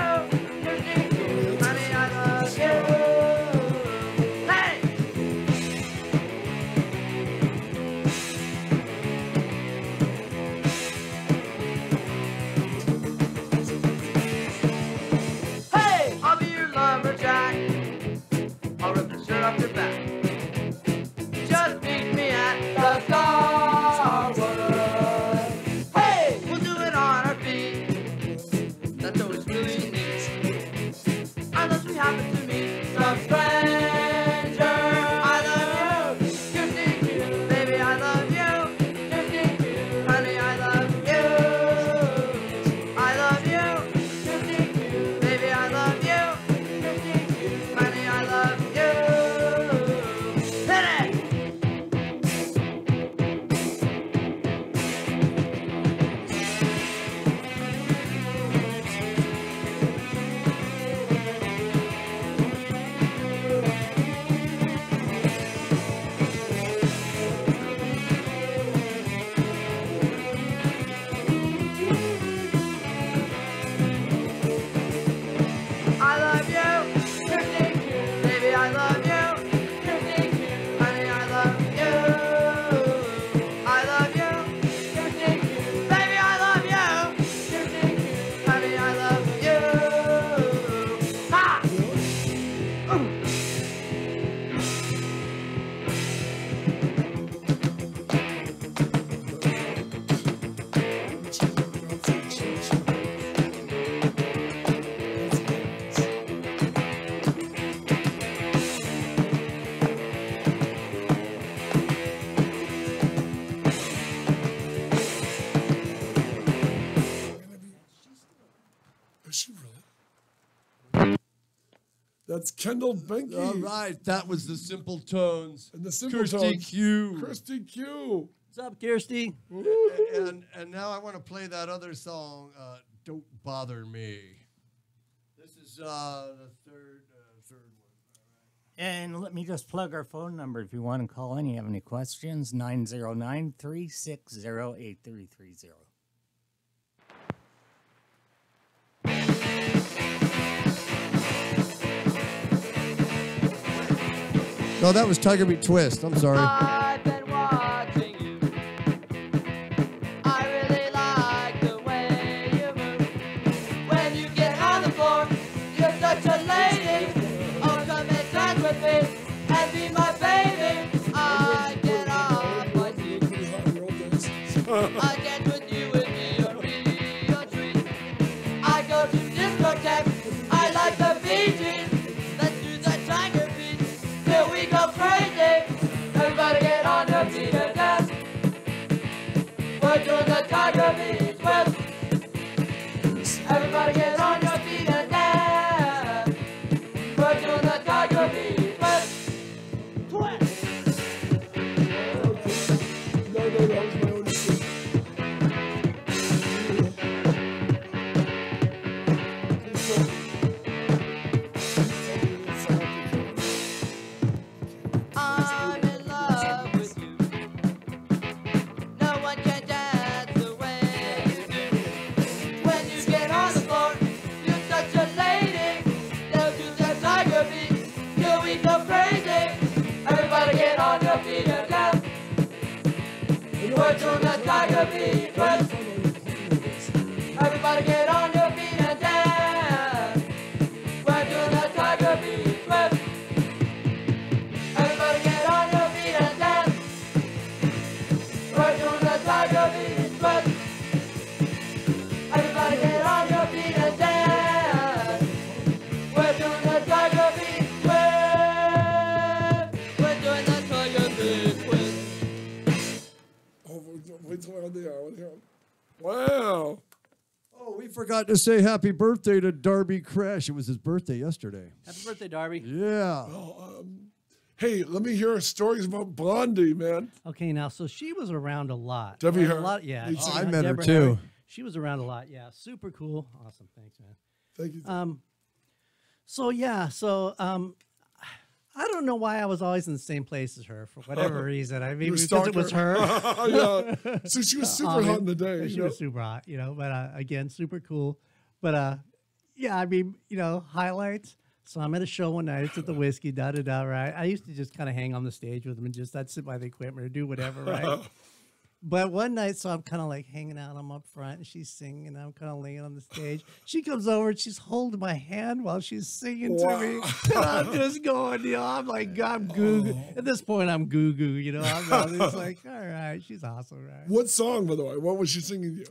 That's Kendall Blinky. All right, that was the Simple Tones. And the Simple Kirsty Tones. Q. Kirsty Q. What's up, Kirsty? And now I want to play that other song, Don't Bother Me. This is the third one. And let me just plug our phone number if you want to call in. You have any questions? 909-360-8330. No, that was Tiger Beat Twist. I'm sorry. I've been watching you. I really like the way you move. When you get on the floor, you're such a lady. Oh, come and dance with me and be my baby. I get off my seat. I dance with you would be a real treat. I go to discotheques. I like the Bee Gees. Let's do the Tiger Beat till we go crazy. Everybody get on your feet and dance. We're doing the Tiger Beat twist. Everybody get on your feet and dance. We're doing the Tiger Beat twist. Twist. No, that was my own shit. I'm in love with you. No one can dance the way you do. When you get on the floor, you're such a lady. They'll do the Tiger Beat till we go crazy. Everybody get on your feet and dance. We're doing the Tiger Beat twist. Everybody get on your feet and dance. We're doing the Tiger Beat twist. Everybody get on your feet and dance. We're doing the Tiger Beat twist. Everybody get on your feet and dance. We're doing the Tiger Beat twist. We're doing the Tiger Beat twist. Oh, wait till we're on the hour. Wow. Oh, we forgot to say happy birthday to Darby Crash. It was his birthday yesterday. Happy birthday, Darby. Yeah. Hey, let me hear stories about Blondie, man. Okay, now, so she was around a lot. Debbie A Harry. lot, yeah. Oh, I met her Deborah too. Harry. She was around a lot, yeah. Super cool. Awesome. Thanks, man. Thank you. I don't know why I was always in the same place as her for whatever reason. I mean, You because stalked it was her. her. Yeah. So she was super hot in the day, She you know? was super hot, But again, super cool. But yeah, I mean, highlights. So I'm at a show one night. It's at the Whiskey. Right. I used to just kind of hang on the stage with them and I'd sit by the equipment or do whatever. Right. But one night, so I'm kind of like hanging out. I'm up front, and she's singing, and I'm kind of laying on the stage. She comes over, and she's holding my hand while she's singing to me. And I'm just going, I'm like, I'm goo-goo. At this point, I'm goo-goo, I'm just like, all right, she's awesome, right? What song, by the way? What was she singing to you?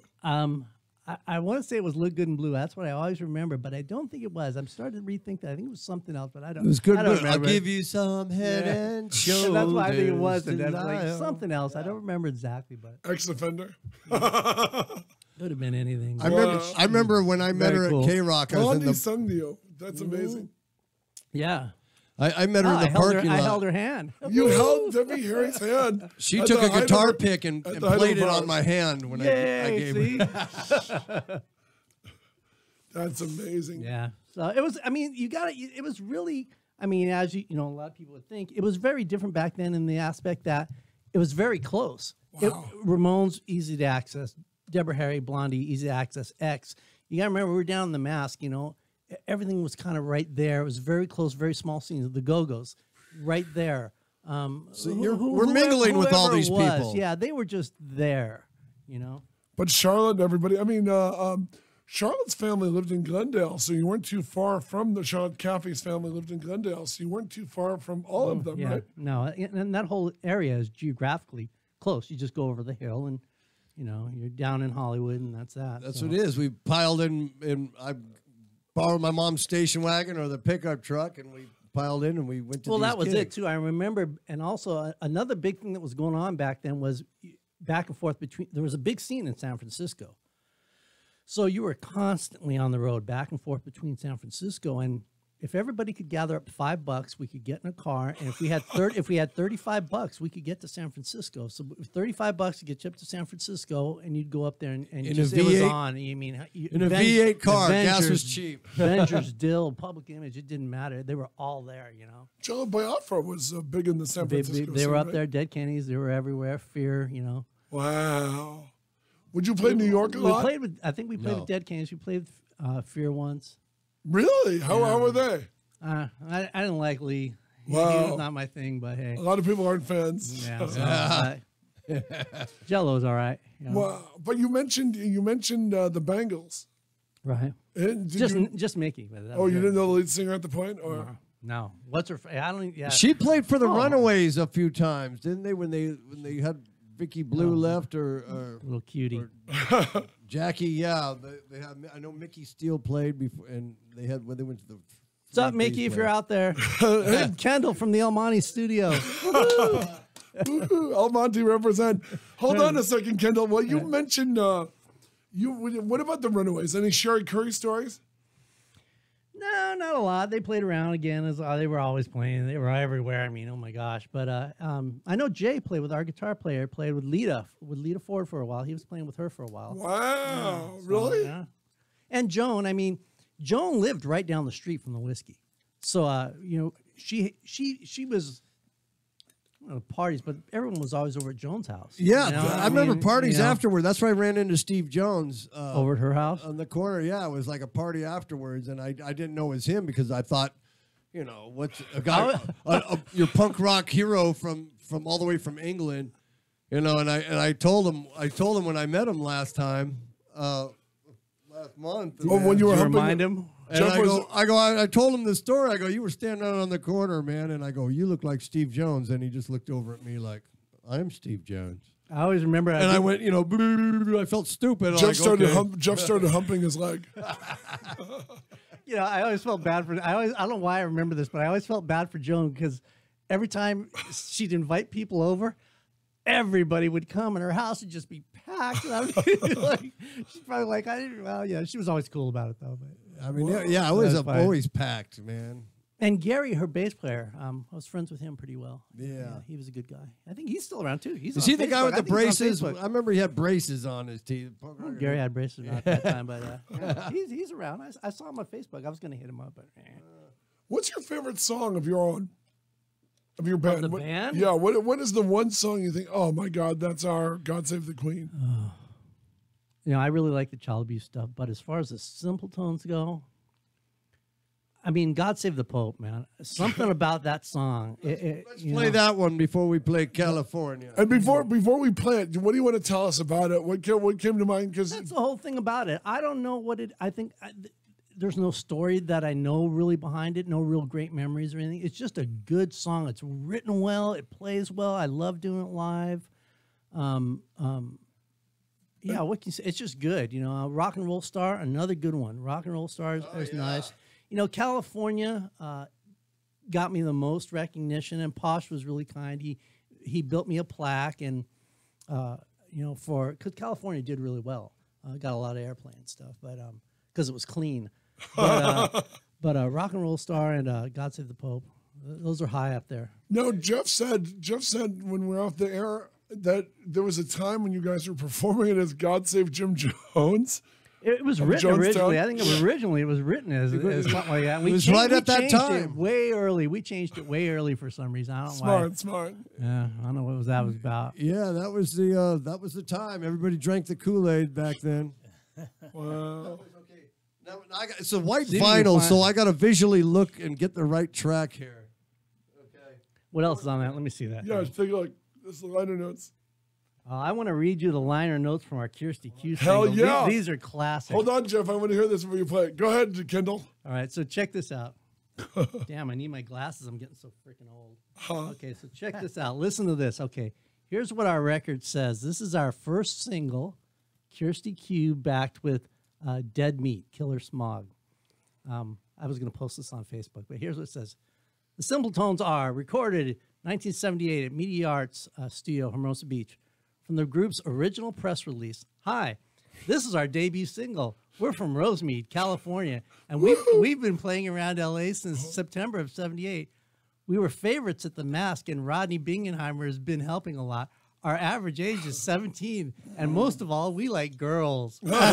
I want to say it was Look Good in Blue. That's what I always remember, but I don't think it was. I'm starting to rethink that. I think it was something else, but I don't. It was good. I don't I'll remember. give you some head and shoulders. And that's why I think it was. And to that's like lie on. something else. I don't remember exactly, but Ex-offender. could have been anything. I remember when I met Very her cool. at K-Rock. I was in Blondie the, sung to you. That's amazing. Yeah. I met her in the parking I lot. held her hand. You held Debbie Harry's hand. She at took the a height of guitar her- pick and at the height of played her it on powers. my hand when I gave see? her. That's amazing. Yeah. So it was, I mean, it was really, I mean, as a lot of people would think, it was very different back then in the aspect that it was very close. Wow. Ramones, easy to access. Deborah Harry, Blondie, easy to access. X. You got to remember, we were down in the Mask, everything was kind of right there. It was very close, very small scenes. The Go-Go's right there. So we're mingling with all whoever these it was, people. Yeah, they were just there, But Charlotte and everybody, I mean, Charlotte's family lived in Glendale, so you weren't too far from the Charlotte Caffey's family lived in Glendale, so you weren't too far from all of them, yeah. right? No, and that whole area is geographically close. You just go over the hill and, you're down in Hollywood and that's that. That's so. what it is. We piled in. I borrowed my mom's station wagon or the pickup truck, and we piled in and we went to. Well, these that was it gigs. too. I remember, and also another big thing that was going on back then was back and forth between. There was a big scene in San Francisco, so you were constantly on the road, back and forth between San Francisco, and if everybody could gather up $5, we could get in a car, and if we had $35, we could get to San Francisco. So $35 to get you up to San Francisco, and you'd go up there and In just, a it was V8 on. You mean in a V8 car, gas was cheap. Avengers, Dill, Public Image, it didn't matter. They were all there, you know. Joe Biafra was big in the San Francisco. They were scene, up right? there. Dead Kennedys, they were everywhere. Fear, you know. Wow. Would you play New York a We lot? played with. I think we played with Dead Kennedys. We played with Fear once. Really? How were they? I didn't like Lee. He Wow. was not my thing, but hey. A lot of people aren't fans. Yeah. So, Jello's all right. You know. Wow. But you mentioned the Bangles. Right. And did Just Mickey. But that Oh, was you it. didn't know the lead singer at the point, or No. What's her? I don't. Yeah. She played for the Oh. Runaways a few times, didn't they? When they had Vicky Blue left, or little cutie. or Jackie. Yeah, they had. I know Mickey Steele played before, and they had when they went to the. What's up, Mickey? If you're out there, hey, Kendall from the El Monte studio. El Monte represent. Hold on a second, Kendall. Well, you mentioned what about the Runaways? Any Sherry Curry stories? No, not a lot. They played around again. As they were always playing. They were everywhere. I mean, oh my gosh. But I know Jay played with our guitar player. Played with Lita Ford for a while. He was playing with her for a while. Wow, So, really? Yeah. And Joan. I mean, Joan lived right down the street from the whiskey. So you know, she was. Parties, but everyone was always over at Joan's house. Yeah, You know? I remember parties you know, afterward. That's where I ran into Steve Jones over at her house on the corner. Yeah, it was like a party afterwards, and I didn't know it was him because I thought, you know, what's a guy, your punk rock hero from all the way from England, you know. And I told him when I met him last time, last month. When you were helping remind him. And I told him the story. I go, you were standing out on the corner, man. And I go, you look like Steve Jones. And he just looked over at me like, I'm Steve Jones. I always remember. And I went, you know, I felt stupid. Jeff started humping his leg. You know, I always felt bad for. I don't know why I remember this, but I always felt bad for Joan because every time she'd invite people over, everybody would come, and her house would just be packed. And I would be like, she's probably like, well, yeah, she was always cool about it though. But I mean, yeah, I was always packed, man. And Gary, her bass player, I was friends with him pretty well. Yeah. He was a good guy. I think he's still around too. Is he the guy with the braces? I remember he had braces on his teeth. Gary had braces at that time, but yeah, he's around. I saw him on Facebook. I was going to hit him up, but. What's your favorite song of your own? Of your band? The band? Yeah. What is the one song you think, oh my God, that's our God Save the Queen? You know, I really like the child abuse stuff, but as far as the simple tones go, I mean, God Save the Pope, man. Something about that song. Let's play that one before we play California. And before we play it, what do you want to tell us about it? What came to mind? Because that's the whole thing about it. I don't know what it. I think there's no story that I know really behind it. No real great memories or anything. It's just a good song. It's written well. It plays well. I love doing it live. Yeah, what can you say? It's just good. You know, Rock and Roll Star, another good one. Rock and Roll Star is nice. You know, California got me the most recognition, and Posh was really kind. He built me a plaque, and you know, because California did really well. Got a lot of airplay and stuff, but because it was clean. But Rock and Roll Star and God Save the Pope, those are high up there. No, Jeff said when we were off the air that there was a time when you guys were performing it as God Save Jim Jones. It was written originally. I think it was written as something like that. It was right at that time. Way early. We changed it way early for some reason. I don't know why. Smart. Yeah, I don't know what that was about. Yeah, that was the time. Everybody drank the Kool-Aid back then. Wow. Now, it's a white vinyl, so I got to visually look and get the right track here. Okay. What else is on that? Let me see that. Yeah, take a look. This is the liner notes. I want to read you the liner notes from our Kirsty Q Hell single. yeah. These are classic. Hold on, Jeff. I want to hear this before you play it. Go ahead, Kendall. All right, so check this out. Damn, I need my glasses. I'm getting so freaking old. Okay, so check this out. Listen to this. Okay, here's what our record says. This is our first single, Kirsty Q, backed with Dead Meat, Killer Smog. I was going to post this on Facebook, but here's what it says. The Simple Tones are recorded 1978 at Media Arts Studio, Hermosa Beach. From the group's original press release, hi, This is our debut single. We're from Rosemead, California, and we've been playing around LA since September of '78. We were favorites at the Mask, and Rodney Bingenheimer has been helping a lot. Our average age is 17, and most of all, we like girls. Wow.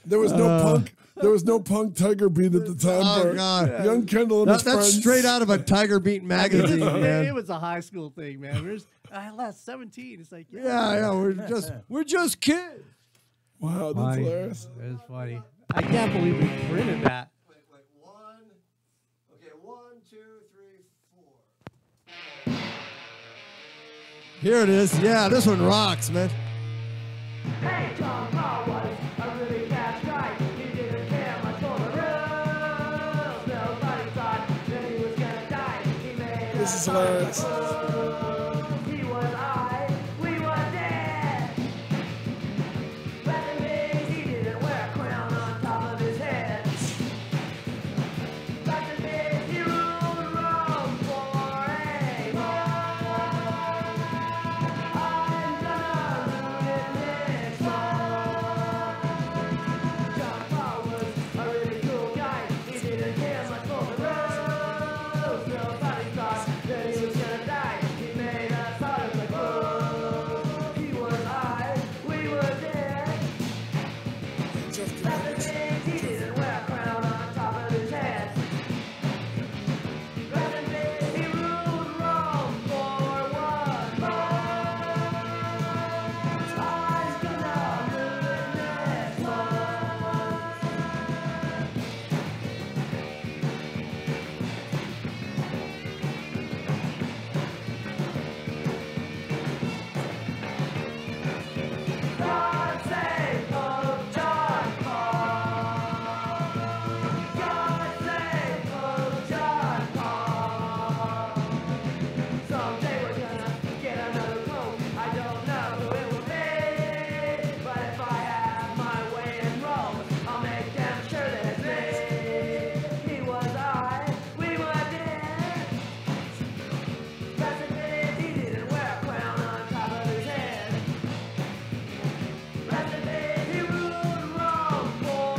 There was no punk. There was no punk Tiger Beat at the time. Oh, God. Young Kendall and his That's friends. straight out of a Tiger Beat magazine, man. It was a high school thing, man. I last 17. It's like, Yeah, we're just kids. Wow, that's Funny. hilarious. That's funny. I can't believe we printed that. Here it is. Yeah, this one rocks, man. Hey, John Paul was a really fast guy. He didn't care much for the rules. Nobody thought that he was gonna die. He made This is hilarious. He was I, we were dead. Back in the days, he didn't wear a crown on top of his head. Back in the days, he ruled Rome for a John Paul was a really cool guy. He didn't care much for the rules. Nobody thought that he was gonna die. He made us all look like fools. He was I, we were dead. Back in the days, he didn't wear a crown on top of his head. Back in the days, he ruled Rome for 1 month. I'm gonna ruin this God save Pope John Paul. God save Pope John Paul. Someday we're gonna get another pope. I don't know who it will be, but if I have my way in Rome, I'll make damn sure that it's me. He was I, we were dead. That's the days he didn't wear a crown on top of his head. That's the days he ruled Rome for a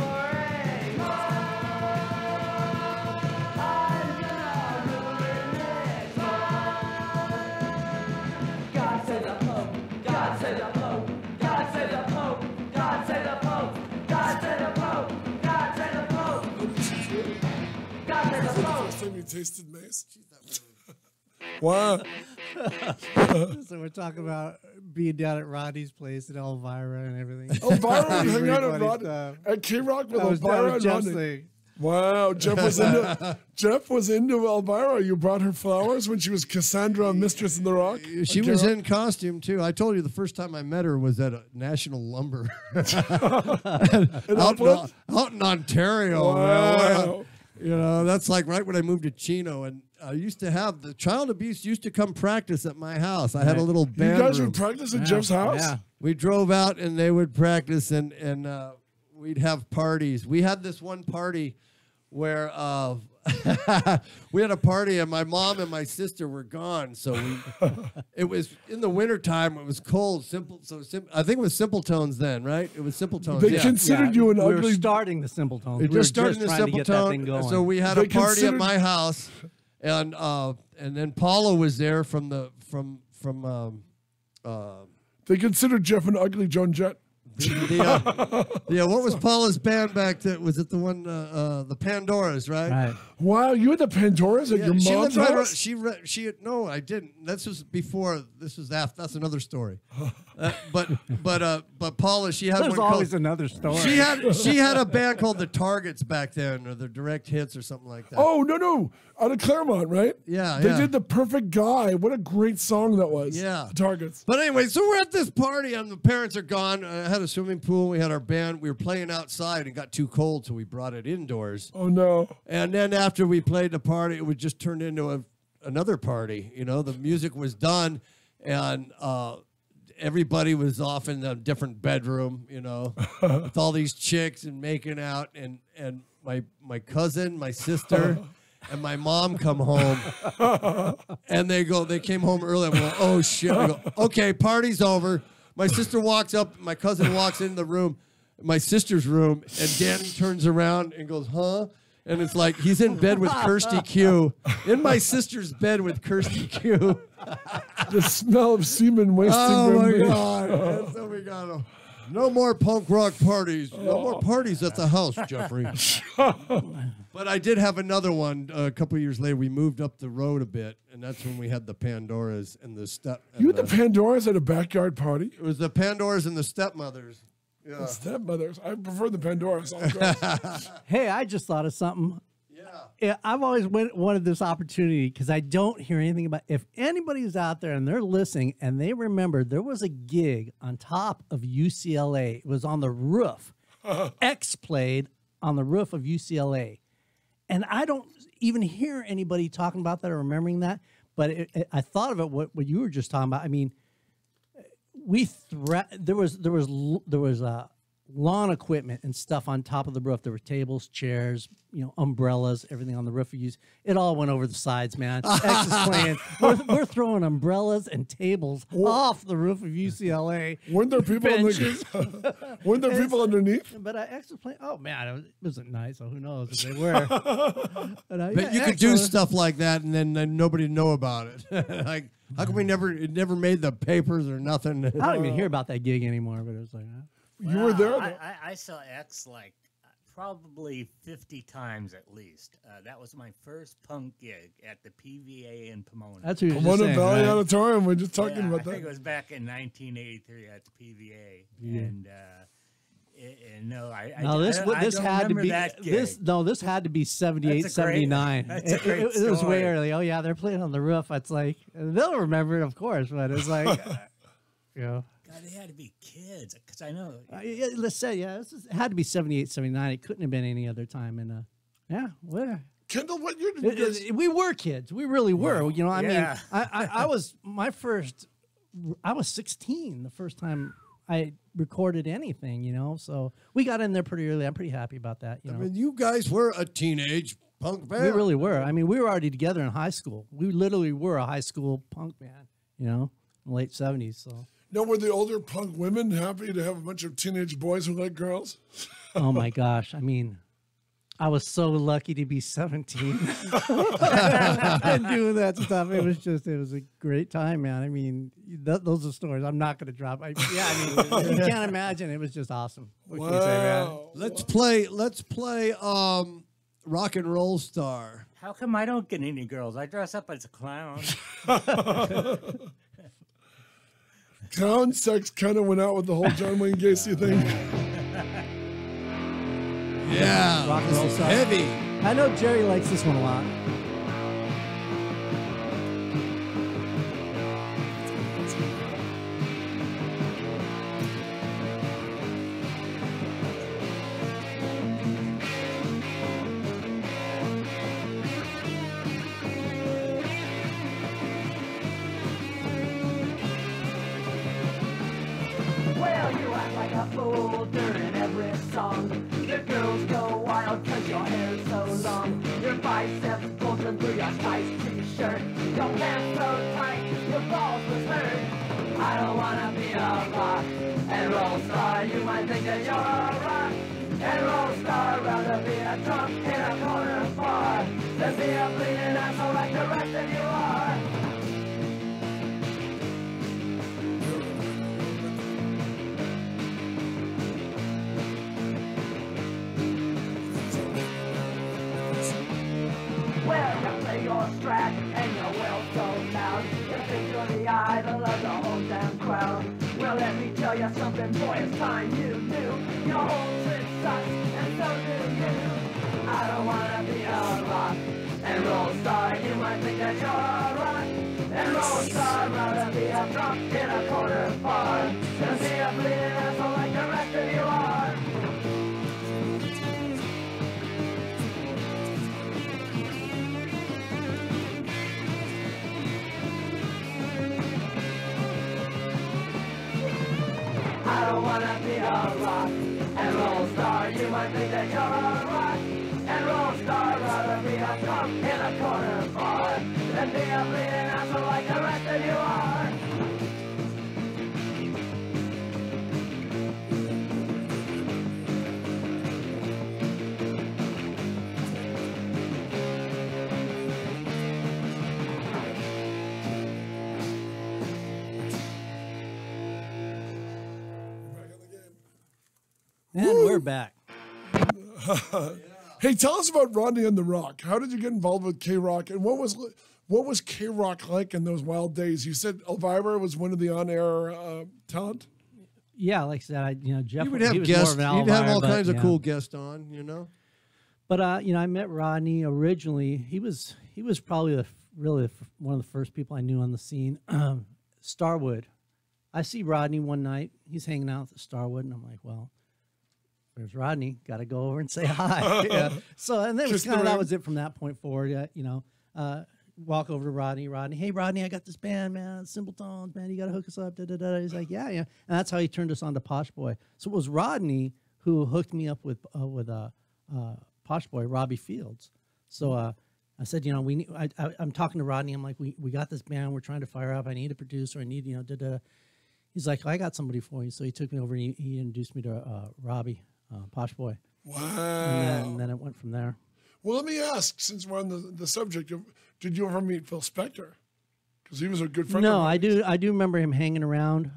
month. I'm gonna ruin this month. God save the Pope. God save the Pope. God save the Pope. God save the Pope. God save the Pope. God save the Pope. God save the Pope. First time you tasted mace? Wow. So we're talking about being down at Rodney's place at Elvira and everything. Elvira would hang out at Everybody Rodney stuff. at K-Rock with That was Elvira and Jeff's Rodney. thing. Wow, Jeff was into Elvira. You brought her flowers when she was Cassandra, Mistress in the Rock. She at was K-Rock? in costume too. I told you the first time I met her was at a National Lumber out in Ontario. Man. Wow. You know, that's like right when I moved to Chino, and I used to have the child abuse used to come practice at my house. I had a little band. You guys room. would practice at Jeff's house? Yeah. We drove out and they would practice, and we'd have parties. We had this one party where we had a party and my mom and my sister were gone. So it was in the wintertime. It was cold. I think it was Simple Tones then, right? It was Simple Tones. They considered you an we were ugly. starting the Simple Tones. We We were just started the trying to Simple get that thing Tone. going. So we had They a party at considered- my house, and then Paula was there from They considered Jeff an ugly Joan Jett. What was Paula's band back then? Was it the one, the Pandoras, right? Right. Wow, you had the Pandoras at your she mom's lived right house? around, no, I didn't. This was before. This was after. That's another story. But Paula, she had There's one called, always another story. She had a band called the Targets back then, or the Direct Hits, or something like that. Oh, no. Out of Claremont, right? Yeah, They yeah. did The Perfect Guy. What a great song that was. Yeah. The Targets. But anyway, so we're at this party, and the parents are gone. I had a swimming pool. We had our band. We were playing outside. It got too cold, so we brought it indoors. Oh, no. And then after we played the party, it would just turn into another party. You know, the music was done, and everybody was off in a different bedroom, you know, with all these chicks and making out. And my cousin, my sister, and my mom come home, and they came home early. And we go, oh shit! We go, okay, party's over. My sister walks up. My cousin walks in the room, my sister's room, and Danny turns around and goes, "Huh?" And it's like he's in bed with Kirsty Q. In my sister's bed with Kirsty Q. The smell of semen wasting. Oh my remains. God! And so we got no more punk rock parties. No more parties at the house, Jeffrey. But I did have another one a couple years later. We moved up the road a bit, and that's when we had the Pandoras and the step. You had the Pandoras at a backyard party? It was the Pandoras and the stepmothers. Yeah. The stepmothers. I prefer the Pandoras. All girls. Hey, I just thought of something. Yeah, I've always wanted this opportunity because I don't hear anything about. If anybody's out there and they're listening and they remember, there was a gig on top of UCLA. It was on the roof. X played on the roof of UCLA, and I don't even hear anybody talking about that or remembering that. But I thought of it. What you were just talking about. I mean, there was lawn equipment and stuff on top of the roof. There were tables, chairs, umbrellas, everything on the roof. It all went over the sides, man. X is playing. We're throwing umbrellas and tables off the roof of UCLA. Weren't there people? Weren't there people underneath? But X was playing. Oh man, it wasn't nice. So who knows if they were? But you could do stuff like that, and then nobody know about it. Like, how come it never made the papers or nothing? I don't even hear about that gig anymore. But it was like. You were there? I saw X like probably 50 times at least. That was my first punk gig at the PVA in Pomona. That's what you're Pomona saying, Valley right? Auditorium. We're just talking about I that. think it was back in 1983 at the PVA. Yeah. And no, this don't had to remember be that gig. this had to 78, That's a great- 79. that's a great It was way story. early. Oh yeah, they're playing on the roof. It's like they'll remember it, of course, but it's like God, they had to be kids because I know. Let's say it had to be 78, 79. It couldn't have been any other time. And Kendall, what year did you guys? we were kids. We really were. I Yeah. mean, I was I was 16 the first time I recorded anything. So we got in there pretty early. I'm pretty happy about that. I mean, you guys were a teenage punk band. We really were. I mean, we were already together in high school. We literally were a high school punk band. In the late 70s. So. No, were the older punk women happy to have a bunch of teenage boys who like girls? Oh my gosh! I mean, I was so lucky to be 17 and doing that stuff. It was a great time, man. I mean, those are stories I'm not going to drop. You can't imagine. It was just awesome. What can you say, man? Let's play Rock and Roll Star. How come I don't get any girls? I dress up as a clown. Clown sex kind of went out with the whole John Wayne Gacy thing. Yeah, Rock and Roll Star. Heavy. I know Jerry likes this one a lot. Well, you act like a fool during every song. The girls go wild cause your hair's so long. Your biceps bulging through your tight t-shirt. Your pants so tight, your balls was hurt. I don't wanna be a rock and roll star. You might think that you're a rock and roll star. Rather be a drunk in a corner bar than be a bleeding asshole like the rest of you are. Well, you play your strat and you will so loud. You think you're the idol of the whole damn crowd. Well, let me tell you something, boy, it's time you knew. Your whole trick sucks, and so do you. I don't wanna be a rock and roll star. You might think that you're a rock and roll star. Rather be a drunk in a corner bar than be a bleeding asshole like the rest of you are. I don't wanna be a rock and roll star. You might think that you're a rock and roll star. Rather be a drunk in a corner bar than be a bleeding asshole like the rest of you are. And we're back. Hey, tell us about Rodney and the Rock. How did you get involved with K-Rock, and what was K-Rock like in those wild days? You said Elvira was one of the on-air talent. Yeah, like I said, Jeff. You would he have was guests. more of an You'd have outlier, all but, kinds of yeah. cool guests on, But I met Rodney originally. He was probably one of the first people I knew on the scene. Starwood. I see Rodney one night. He's hanging out at Starwood, and I'm like, well, there's Rodney. Got to go over and say hi. Yeah. So, and then that was it from that point forward. Walk over to Rodney. Hey, Rodney, I got this band, man. Simple Tones, man. You got to hook us up. Da, da, da. He's like, yeah. And that's how he turned us on to Posh Boy. So it was Rodney who hooked me up with Posh Boy, Robbie Fields. So I said, I'm talking to Rodney. I'm like, we got this band. We're trying to fire up. I need a producer. I need, da, da. He's like, I got somebody for you. So he took me over and he introduced me to Robbie, Posh Boy. Wow. And then it went from there. Well, let me ask, since we're on the subject of, did you ever meet Phil Spector? Because he was a good friend of mine. I do remember him hanging around,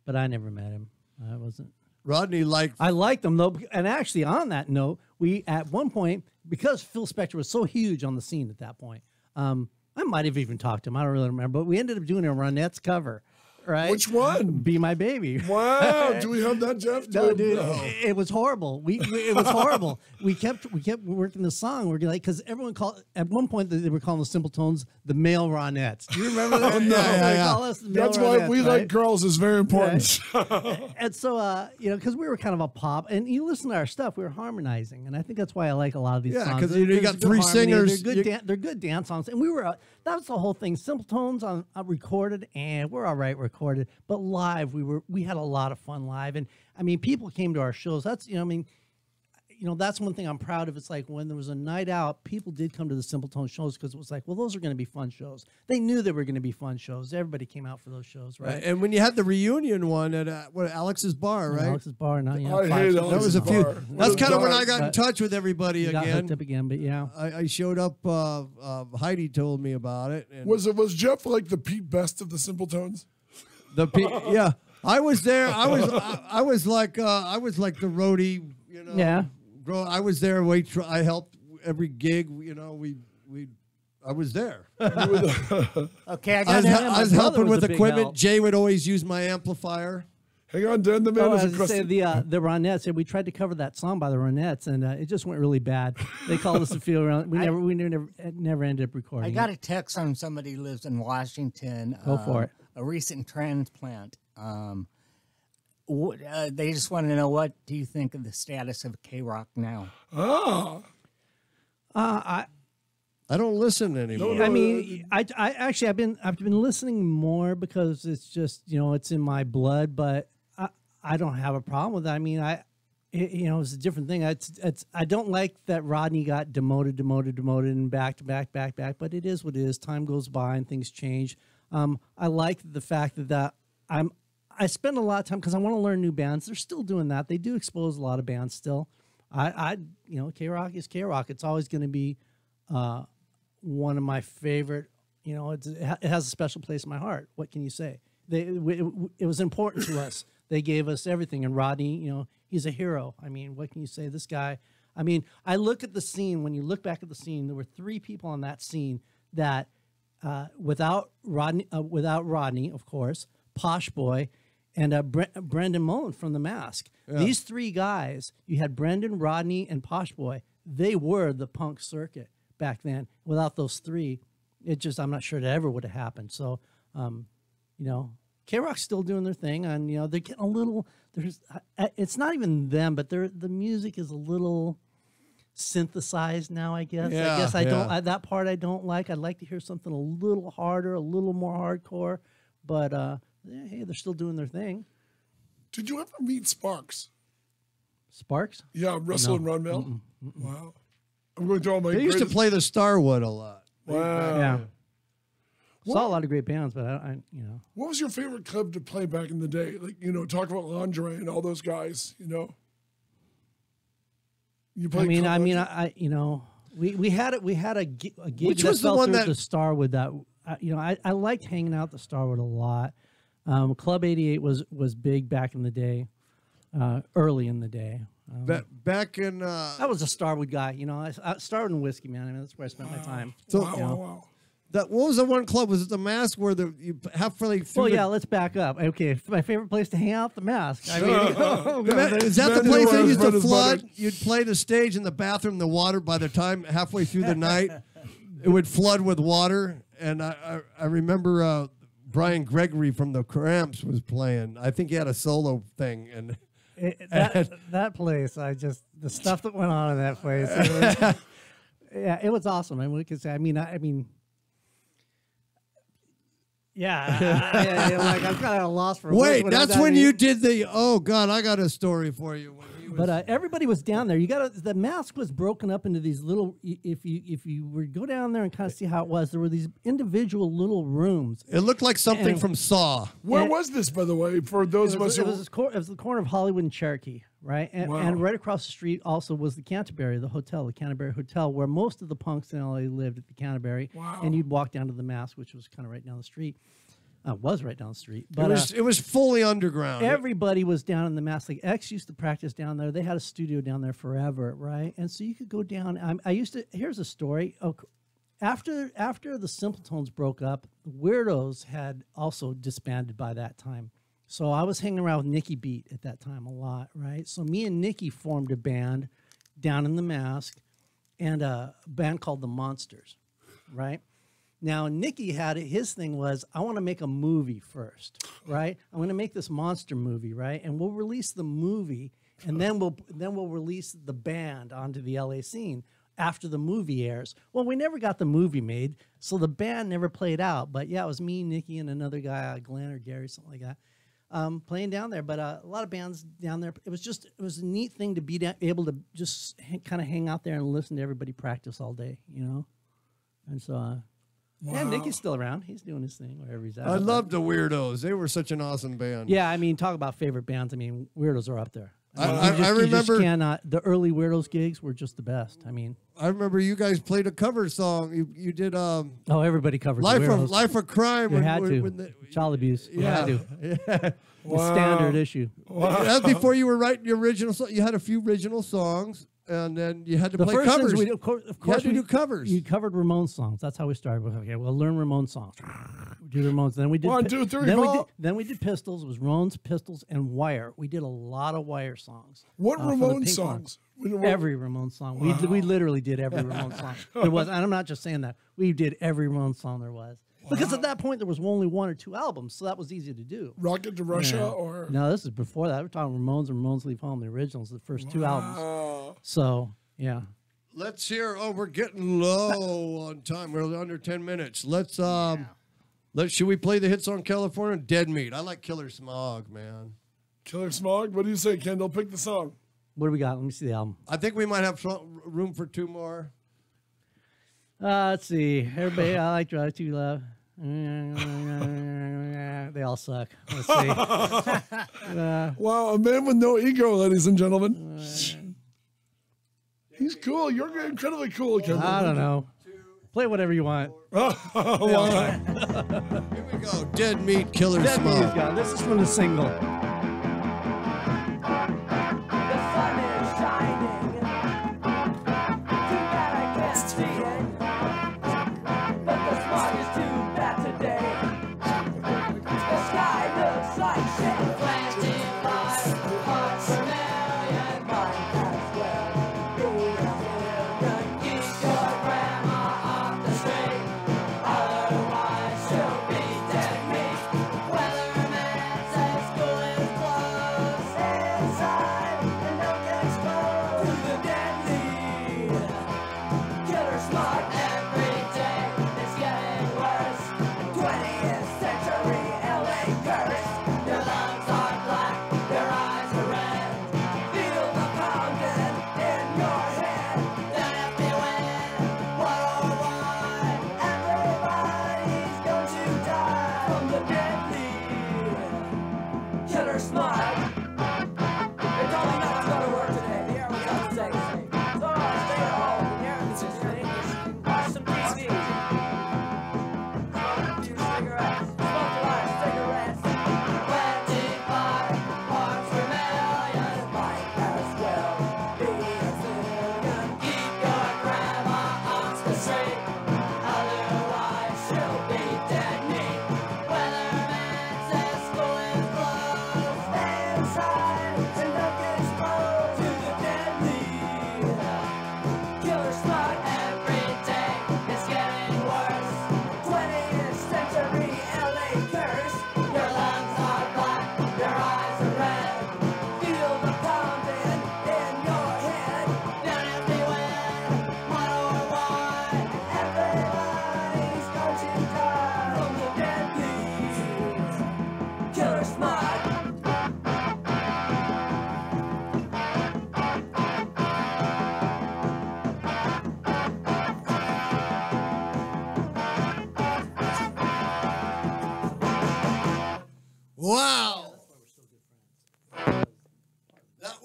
but I never met him. I wasn't. Rodney I liked him, though. And actually, on that note, we, at one point, because Phil Spector was so huge on the scene at that point, I might have even talked to him. I don't really remember. But we ended up doing a Ronette's cover. Right? Which one? Be My Baby. Wow. Do we have that, Jeff? No, dude. No. It was horrible. It was horrible. We kept working the song. We're like, because everyone called, at one point they were calling the Simple Tones the male Ronettes. Do you remember that? Call us the That's why we like girls is very important. Right? And so, because we were kind of a pop, and you listen to our stuff, we were harmonizing. And I think that's why I like a lot of these songs. Yeah, because you got three singers. They're good dance songs. And we were, that was the whole thing. Simple Tones on recorded, and we're all right recorded. But live, we had a lot of fun live. And I mean, people came to our shows. That's, that's one thing I'm proud of. It's like when there was a night out, people did come to the Simple Tones shows because it was like, well, those are going to be fun shows. They knew they were going to be fun shows. Everybody came out for those shows, right? And when you had the reunion one at Alex's Bar, right? Alex's Bar, not I hate that was a few. That's kind of when I got in touch with everybody again. Got hooked up again, but yeah, I showed up. Heidi told me about it. And was Jeff like the Pete Best of the Simple Tones? Yeah, I was there. I was like the roadie. Yeah. I was there. I helped every gig. I was there. Okay, I was helping with equipment. Jay would always use my amplifier. Hang on, Dan. The man is say the Ronettes. We tried to cover that song by the Ronettes, and it just went really bad. They called us a few around. We never ended up recording. I got a text from somebody who lives in Washington. Go for it. A recent transplant. They just want to know, what do you think of the status of K-Rock now? I don't listen anymore. I mean, I actually I've been listening more because it's just it's in my blood. But I don't have a problem with it. I mean, it's a different thing. I don't like that Rodney got demoted, and back to back. But it is what it is. Time goes by and things change. I like the fact that I spend a lot of time because I want to learn new bands. They're still doing that. They do expose a lot of bands still. K-Rock is K-Rock. It's always going to be one of my favorite. It has a special place in my heart. What can you say? It was important to us. They gave us everything. And Rodney, he's a hero. I mean, what can you say? This guy. I mean, I look at the scene. When you look back at the scene, there were 3 people on that scene that without Rodney, of course, Posh Boy, and Brendan Mullen from The Mask. Yeah. These 3 guys, you had Brendan, Rodney, and Posh Boy. They were the punk circuit back then. Without those 3, I'm not sure it ever would have happened. So, K-Rock's still doing their thing, and they're getting a little. It's not even them, but the music is a little synthesized now. I guess. Yeah, I guess I don't. That part I don't like. I'd like to hear something a little harder, a little more hardcore. But hey, they're still doing their thing. Did you ever meet Sparks? Sparks? Yeah, Russell and Ron Mel. Wow. I'm going to all my. They used to play the Starwood a lot. Wow. Yeah. Saw a lot of great bands, but I. What was your favorite club to play back in the day? Like, talk about Lingerie and all those guys, You played. We had a gig Which that was the fell one through that the Starwood that I liked hanging out at the Starwood a lot. Club 88 was big back in the day. early in the day. Back in I was a Starwood guy, you know. I started in whiskey, man. I mean, that's where I spent my time. So, you know. What was the one club? Was it the Mask where you halfway through? Well, yeah. Let's back up. Okay, my favorite place to hang out, the Mask. I mean, is that the place that used to flood? You'd play the stage in the bathroom. The water, by the time halfway through the night, it would flood with water. And I remember Brian Gregory from the Cramps was playing. I think he had a solo thing, and that place. The stuff that went on in that place. It was awesome. I mean, yeah, like I'm kind of at a loss for. Wait, that's when you did the. Oh God, I got a story for you. But everybody was down there. The Mask was broken up into these little. If you were to go down there and kind of see how it was, there were these individual little rooms. It looked like something from Saw. Where was this, by the way? For those of us who it was the corner of Hollywood and Cherokee, right? And right across the street also was the Canterbury Hotel, where most of the punks in LA lived at the Canterbury. Wow. And you'd walk down to the Mask, which was kind of right down the street. Was right down the street, but it was fully underground. Everybody was down in the Mask. Like X used to practice down there. They had a studio down there forever, right? And so you could go down. I used to. Here's a story. After the Simpletones broke up, the Weirdos had also disbanded by that time. So I was hanging around with Nicky Beat at that time a lot, right? So me and Nicky formed a band down in the Mask, and a band called the Monsters, right? Now, Nicky had it. His thing was, I want to make a movie first, right? I'm going to make this monster movie, right? And we'll release the movie, and then we'll release the band onto the LA scene after the movie airs. Well, we never got the movie made, so the band never played out. But yeah, it was me, Nicky, and another guy, Glenn or Gary, something like that, playing down there. But a lot of bands down there. It was a neat thing to be able to just kind of hang out there and listen to everybody practice all day, you know. And so. Wow. Yeah, Nicky's still around. He's doing his thing wherever he's at. I loved the Weirdos. They were such an awesome band. Yeah, I mean, talk about favorite bands. I mean, Weirdos are up there. I remember the early Weirdos gigs were just the best. I mean, I remember you guys played a cover song. You did. Everybody covered Life of Crime. You had to. Child abuse. You had to. Yeah. The standard issue. Wow. That's before you were writing the original song. You had a few original songs. And then you had to play covers. Of course, you had to do covers. You covered Ramones songs. That's how we started. Okay, we'll learn Ramones songs. Do the Ramones. Then we did 1, 2, 3, 4. Then we did Pistols. It was Ramones, Pistols, and Wire. We did a lot of Wire songs. What Ramones songs? Every Ramones song. Wow. We literally did every Ramones song there was. And I'm not just saying that. We did every Ramones song there was. Wow. Because at that point there was only 1 or 2 albums, so that was easy to do. Rocket to Russia or no? This is before that. We're talking Ramones and Ramones Leave Home, the originals, the first 2 albums. So. Yeah. Let's hear. Oh, we're getting low on time. We're under 10 minutes. Should we play the hit song California? Dead Meat. I like Killer Smog, man. Killer Smog? What do you say, Kendall? Pick the song. What do we got? Let me see the album. I think we might have room for 2 more. Let's see. Everybody, I like Drive Too Loud. They all suck. Let's see. Wow, a man with no ego, ladies and gentlemen. He's cool. You're incredibly cool, Kendall. I don't know. Play whatever you want. Here we go. Dead Meat, Killer Smog. This is from the single.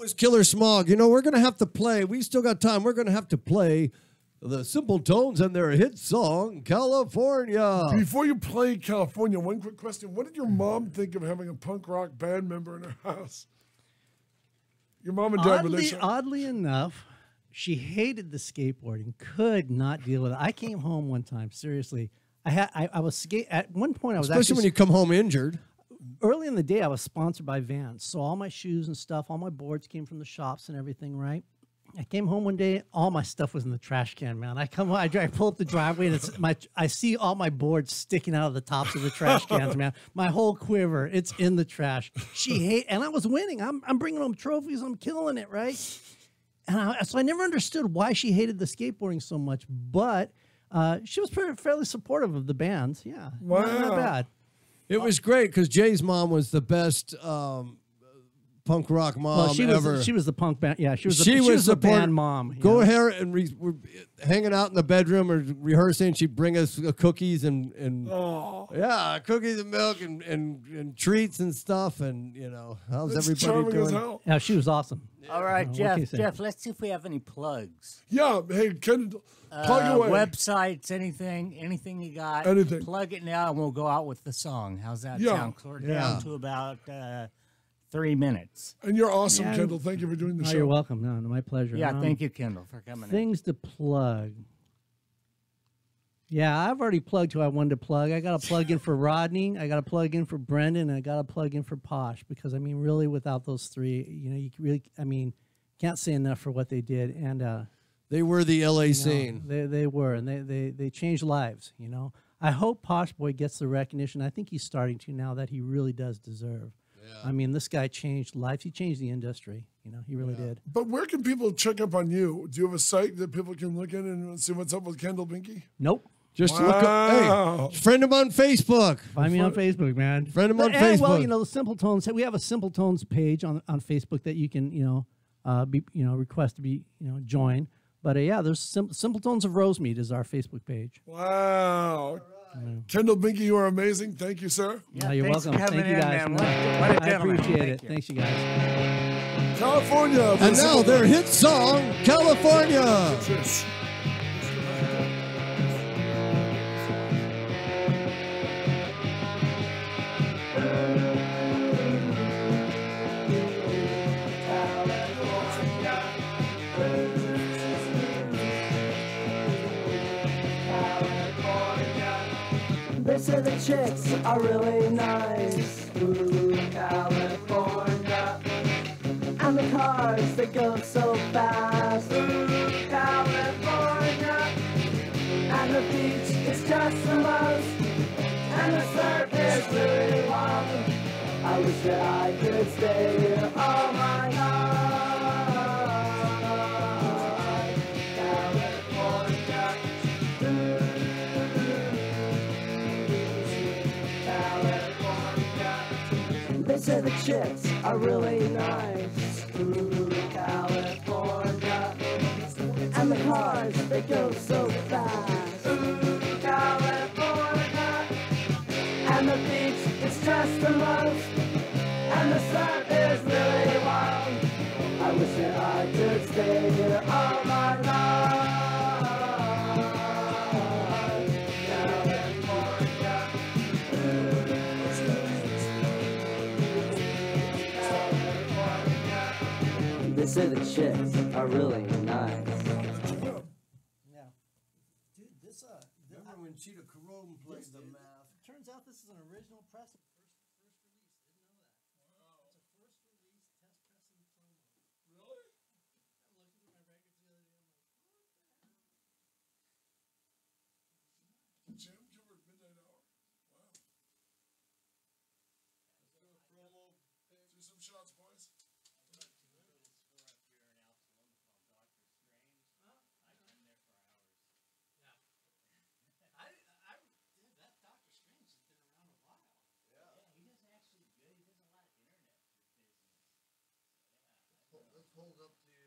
was Killer Smog. You know, we're going to have to play. We still got time. We're going to have to play the Simple Tones and their hit song, California. Before you play California, one quick question. What did your mom think of having a punk rock band member in her house? Your mom and dad relation. Oddly enough, she hated the skateboarding, could not deal with it. I came home one time, seriously. I was at one point I was especially when you come home injured. Early in the day, I was sponsored by Vans, so all my shoes and stuff, all my boards came from the shops and everything, right? I came home one day, all my stuff was in the trash can, man. I pull up the driveway, and I see all my boards sticking out of the tops of the trash cans, man. My whole quiver, it's in the trash. And I was winning. I'm bringing home trophies. I'm killing it, right? And so I never understood why she hated the skateboarding so much, but she was fairly supportive of the bands. Yeah, wow. Not bad. It was great because Jay's mom was the best punk rock mom ever. She was the punk band. Yeah, she was the band mom. Go ahead and we're hanging out in the bedroom or rehearsing. She'd bring us cookies and cookies and milk and treats and stuff. And you know, how's everybody doing? Yeah, she was awesome. All right, Jeff. Let's see if we have any plugs. Yeah, hey, plug away. Websites, anything you got. Anything. Plug it now, and we'll go out with the song. How's that sound? We're down to about 3 minutes. And you're awesome, Kendall. Thank you for doing the show. You're welcome. No, my pleasure. Yeah, thank you, Kendall, for coming Things to plug. Yeah, I've already plugged who I wanted to plug. I got to plug in for Rodney. I got to plug in for Brendan. And I got to plug in for Posh because, I mean, really without those three, you know, you really, I mean, can't say enough for what they did. And they were the LA scene. They were, and they changed lives, you know. I hope Posh Boy gets the recognition. I think he's starting to now that he really does deserve. Yeah. I mean, this guy changed lives. He changed the industry. You know, he really did. But where can people check up on you? Do you have a site that people can look in and see what's up with Kendall Blinky? Nope. Just look up. Hey, friend him on Facebook. Find me on Facebook, man. Friend him on Facebook. Well, you know, the Simple Tones. We have a Simple Tones page on Facebook that you can, request to be, join. But yeah, there's Simple Tones of Rosemead is our Facebook page. Wow. Kendall Blinky, you are amazing. Thank you, sir. Yeah, you're welcome. Thank you, guys. I appreciate it. Thanks, you guys. California. And now their hit song, California. They say the chicks are really nice. Ooh, California. And the cars, they go so fast. Ooh, California. And the beach is just the most. And the surf is really long. I wish that I could stay here all my life. They say the chicks are really nice. Ooh, California. And the cars, they go so fast. Ooh, California. And the beach is just the most. And the sun is really wild. I wish that I could stay here all my life. They say the chicks are really nice. Yeah. Dude, this remember when Cheetah Carome played the math? Turns out this is an original press. First release. Didn't know that. Wow. It's a first release test pressing promo. Really? I looked at my records the other day. I'm like, Jim covered Midnight Hour. Wow. Let's do a promo. Do some shots, boys. Let's hold up the.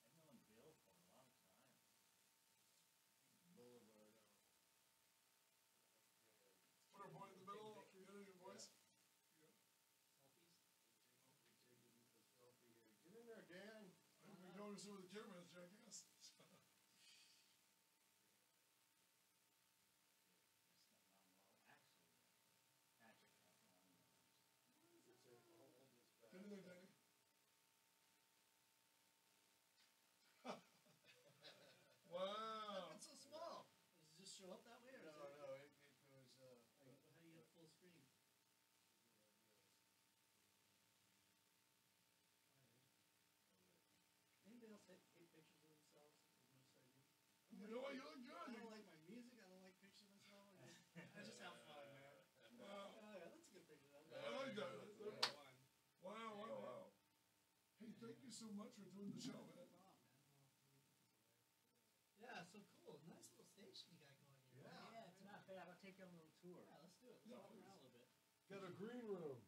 I've known Bill for a long time. Boulevard. Put our boy in the middle. Get it, your voice. wish there was a camera, jackass. Get in there, Danny. Wow. It's so small. Does it just show up that way? Or No, it goes. how do you get full screen? Anybody else hate pictures of themselves as much as I do? You know what? You look good. I don't like my music. I don't like pictures of myself. I just have fun, man. Wow. Oh, yeah, that's a good picture. I like that. That's fun. Wow. Hey, thank you so much for doing the show, man. Yeah, so cool. Nice little station you got going here. Yeah, it's not bad. I'll take you on a little tour. Yeah, let's do it. Let's walk around a little bit. Got a green room.